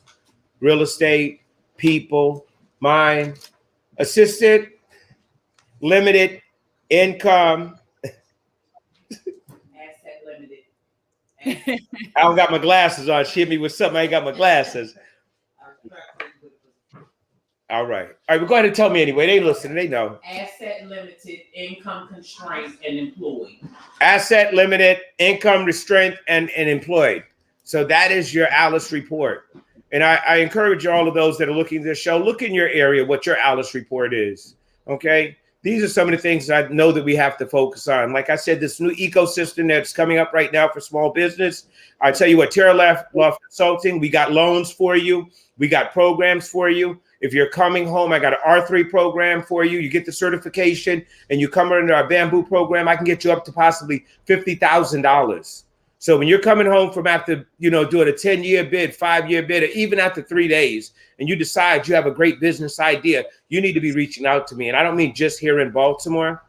real estate, people, mine, assisted, limited income. Asset limited. I don't got my glasses on. She hit me with something. I ain't got my glasses. All right. All right, but go ahead and tell me anyway. They listening. They know. Asset limited, income constraint, and employed. Asset limited, income restraint, and employed. So that is your Alice report. And I encourage all of those that are looking at this show, look in your area what your Alice report is. Okay. These are some of the things I know that we have to focus on. Like I said, this new ecosystem that's coming up right now for small business. I tell you what, Terra Law Consulting, we got loans for you. We got programs for you. If you're coming home, I got an R3 program for you. You get the certification and you come under our bamboo program. I can get you up to possibly $50,000. So when you're coming home from after, doing a 10-year bid, 5-year bid, or even after 3 days, and you decide you have a great business idea, you need to be reaching out to me. And I don't mean just here in Baltimore,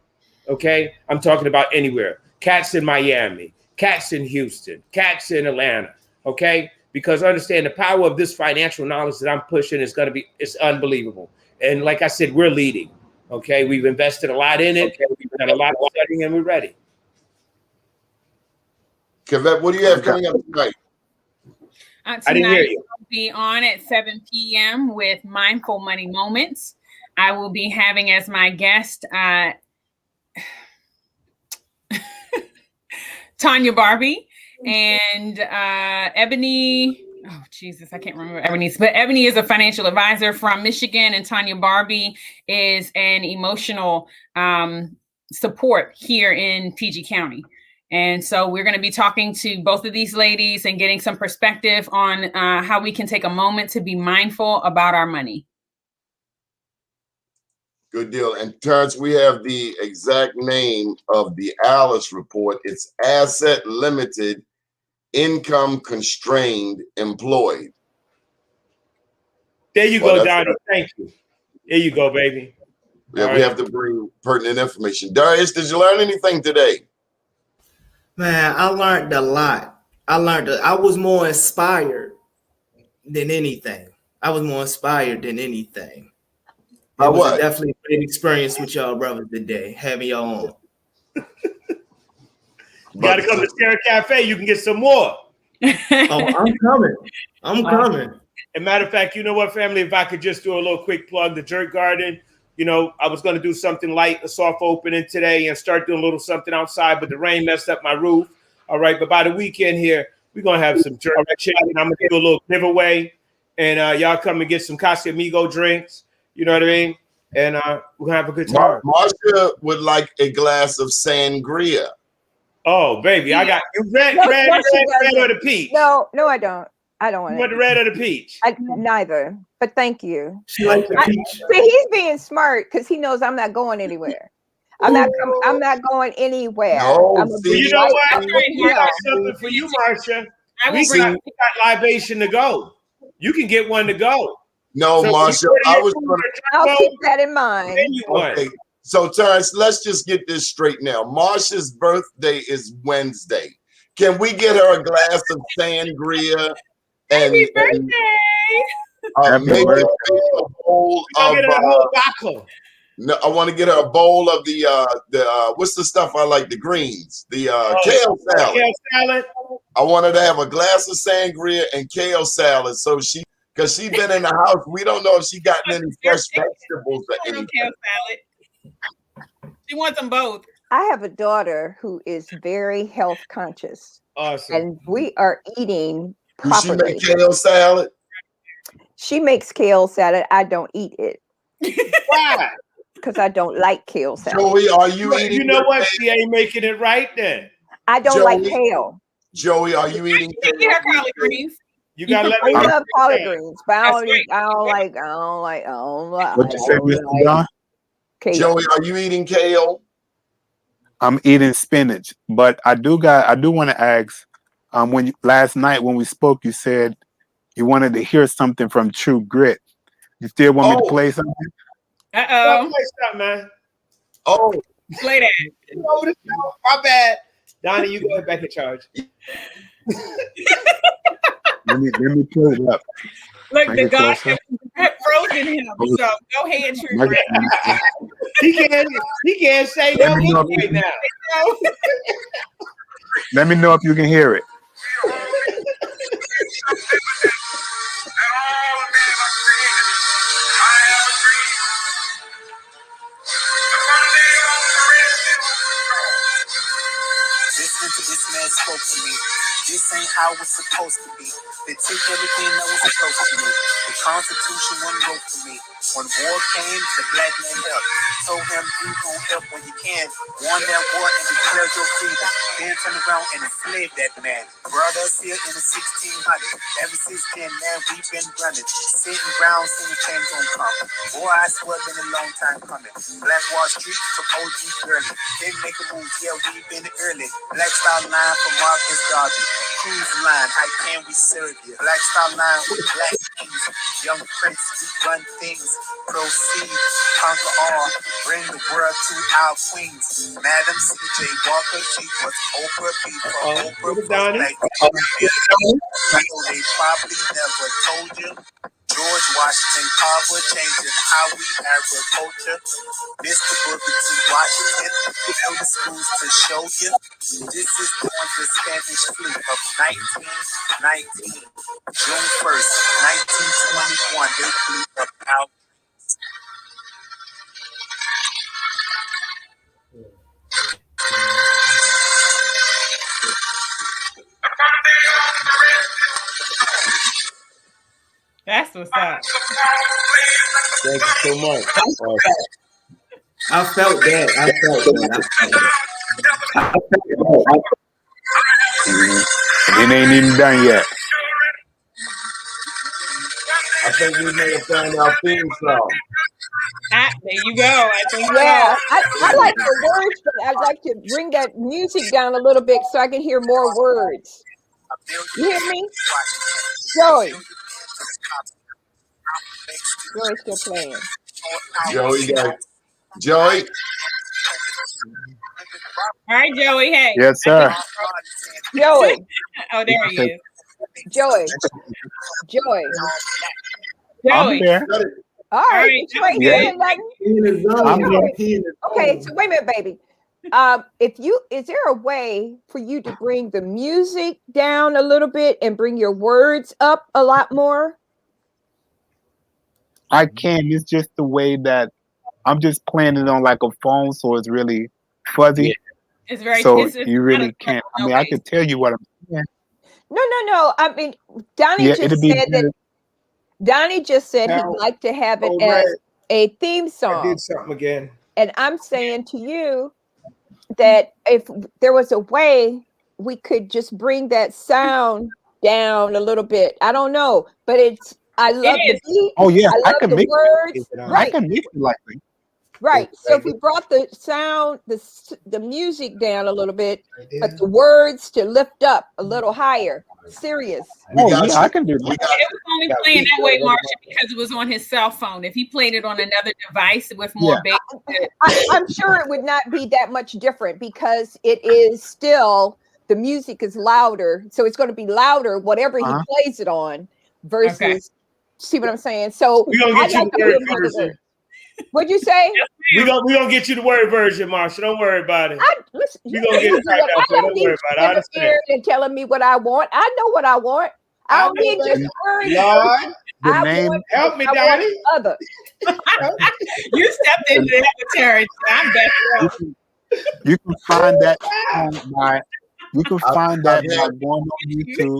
okay? I'm talking about anywhere. Cats in Miami, cats in Houston, cats in Atlanta, okay? Because understand the power of this financial knowledge that I'm pushing it's unbelievable. And like I said, we're leading, okay? We've invested a lot in it. Okay. We've done a lot of studying and we're ready. Kevette, what do you have coming up tonight? I didn't hear you. I'll be on at 7 p.m. with Mindful Money Moments. I will be having as my guest Tanya Barbie and Ebony. Oh, Jesus, I can't remember Ebony's, but Ebony is a financial advisor from Michigan, and Tanya Barbie is an emotional support here in PG County. And so we're going to be talking to both of these ladies and getting some perspective on how we can take a moment to be mindful about our money. Good deal. And Terrence, we have the exact name of the Alice report. It's Asset Limited, Income Constrained, Employed. There you go, Donnie. Thank you. There you go, baby. Yeah, we have to bring pertinent information. Darius, did you learn anything today? Man, I learned a lot. I was more inspired than anything. It was definitely a great experience with y'all brothers today, having y'all on. You got to come to Sierra Cafe. You can get some more. Oh, I'm coming. As a matter of fact, you know what, family? If I could just do a little quick plug, the Jerk Garden. I was going to do something light, a soft opening today, and start doing a little something outside, but the rain messed up my roof. All right, but by the weekend here, we're going to have some jerk chicken. I'm going to do a little giveaway, and y'all come and get some Casamigo drinks. You know what I mean? And we're going to have a good time. Marsha would like a glass of sangria. Oh, baby, I got you red or the peach? No, I don't. I don't want You want it. the red or the peach? Neither. But thank you. She likes the peach. See, he's being smart because he knows I'm not going anywhere. I'm not going anywhere. No, I'm gonna see, be You know right what? here. We got something for you, Marsha. I will We bring. got libation to go. You can get one to go. no, So Marsha, I was gonna. I'll keep that in mind. Okay, so Terrence, let's just get this straight now. Marsha's birthday is Wednesday. Can we get her a glass of sangria Happy birthday! maybe a bowl of? Get a whole bottle. No, I want to get her a bowl of the what's the stuff I like? The greens, the kale salad. Kale salad. I want her to have a glass of sangria and kale salad, so because she's been in the house. We don't know if she gotten any fresh vegetables or anything. Kale salad. She wants them both. I have a daughter who is very health conscious, Awesome. and we are eating Does she properly. make kale salad? She makes kale salad. I don't eat it Why? because I don't like kale salad. Joey, are you eating? You know what? She ain't making it right then. I don't like kale. Joey, are you eating kale? Get her collard greens. You gotta let I me know. love collard greens, but I don't like. What you say, Mr. Don? Kale. Joey, are you eating kale? I'm eating spinach, but I do want to ask. Last night when we spoke, you said you wanted to hear something from True Grit. You still want me to play something? Uh-oh. Play something, man. Oh, Play that. My bad. Donnie, you go back in charge. let me pull it up. Look, Bring the it God closer. have frozen him. So go ahead, True Grit. He can't say no right now. Let me know if you can hear it. Listening to this man spoke to me. This ain't how it's supposed to be. They took everything that was supposed to me. The Constitution wasn't wrote for me. When war came, the black man helped. Told him you gon' help when you can. Won that war and declared your freedom. Then turned around and enslaved that man. Brought us here in the 1600s. Ever since then, man, we've been running. Sitting around, seeing change gon' come. Boy, I swear been a long time coming. Black Wall Street from OG early. Didn't make a move, yeah, we've been early. Black Star Line from Marcus Garvey. Cruise Line, how can we serve you? Black Star Line with black kings. Young Prince, we run things. Proceed, conquer all. Bring the world to our queens. Madam C.J. Walker, she was Oprah before Oprah was like they probably never told you. George Washington Carver changing how we agriculture. Mr. Booker T. Washington built the schools to show you. This is on the Spanish flu of 1919. June 1st, 1921, they flew up out. That's what's up. Thank you so much. I felt that. It ain't even done yet. I think we may have found our theme song. There you go. I think Yeah, I like the words, but I'd like to bring that music down a little bit so I can hear more words. You hear me? Joey. Joey's still playing. Joey. All right, Joey. Hey. Yes, sir. Joey. Oh, there he is. Joey. I'm there. All right. Wait, Yeah. Okay, so wait a minute, baby. Is there a way for you to bring the music down a little bit and bring your words up a lot more? I can. It's just the way that I'm just playing it on like a phone, so it's really fuzzy. Yeah. It's very. So it's you really can't. I mean, I could tell you what I'm saying. No. I mean, Donnie just said that. Donnie just said he'd like to have it as a theme song. I did something again. And I'm saying to you that if there was a way we could just bring that sound down a little bit. I don't know, but I love the beat. Oh yeah, I love the words. I can mix it like that. Right. So if we brought the sound, the music down a little bit, but the words to lift up a little higher, serious. I can do that. It was only playing that way, Marsha, because it was on his cell phone. If he played it on another device with more bass, I'm sure it would not be that much different because it is still, the music is louder, so it's going to be louder whatever he plays it on versus. See what I'm saying? So we're gonna get you the word version. What'd you say? We're gonna get you the word version, Marsha. Don't worry about it. We're gonna get it right now. Don't worry about it. I understand. And telling me what I want. I know what I want. I don't need just words. Lord, help me, Daddy. Other. You stepped into that territory. I'm back up. You can find that by going on YouTube.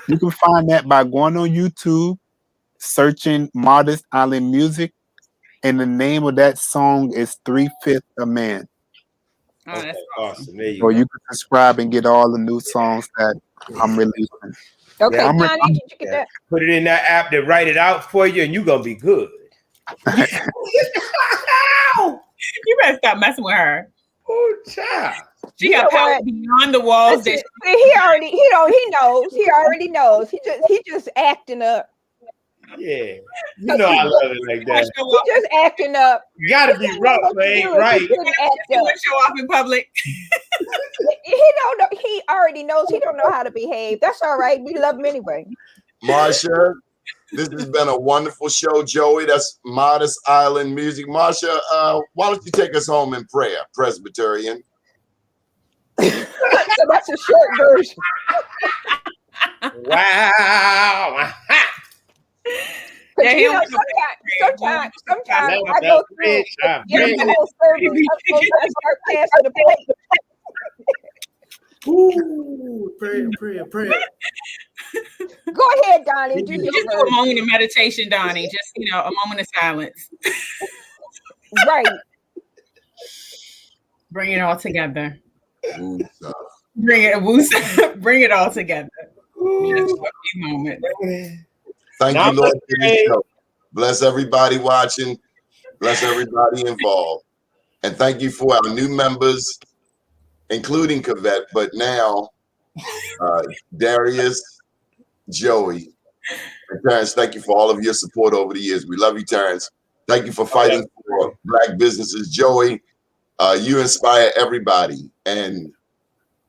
You can find that by going on YouTube, searching Modest Island Music, and the name of that song is 3/5 a Man. Oh, that's awesome. There you so you can subscribe and get all the new songs that I'm releasing. Okay, Johnny, did you get that? Put it in that app that write it out for you, and you're gonna be good. You better stop messing with her. Oh, child. She got power beyond the walls. He knows. He already knows. He just acting up. Yeah, you know I love it like that. He just acting up. You gotta be rough, man. Right? Show off in public. He don't know. He already knows. He don't know how to behave. That's all right. We love him anyway. Marsha, this has been a wonderful show, Joey. That's Modest Island Music. Marsha, why don't you take us home in prayer, Presbyterian? So that's a short version. Wow. Yeah, sometimes I go through the whole service. I start passing the plate. Ooh, prayer. Go ahead, Donnie. Just do a moment of meditation, Donnie. Just a moment of silence. Right. Bring it all together. Bring it all together. Just for a few moments. Thank you, Lord, for this show. Bless everybody watching. Bless everybody involved. And thank you for our new members, including Cavette, but now Darius, Joey, and Terrence. Thank you for all of your support over the years. We love you, Terrence. Thank you for fighting for Black businesses. Joey, you inspire everybody, and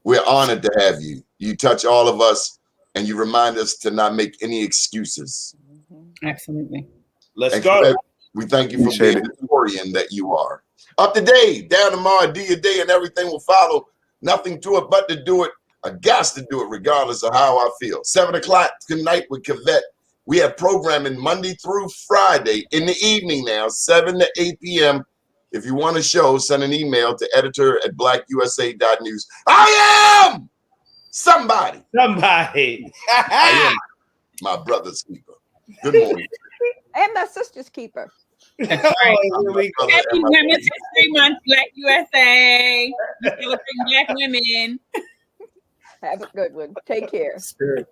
we're honored to have you. You touch all of us, and you remind us to not make any excuses. Absolutely. Let's go. We thank you for being the historian that you are. Up to date, down tomorrow, do your day, and everything will follow. Nothing to it but to do it. I got to do it regardless of how I feel. 7 o'clock tonight with Cavette. We have programming Monday through Friday in the evening now, 7 to 8 p.m. If you want a show, send an email to editor@BlackUSA.News. I am somebody. I am my brother's keeper. Good morning. And my sister's keeper. That's right. Happy Women's History Month, Black USA. Celebrating Black women. Have a good one. Take care. Spirit.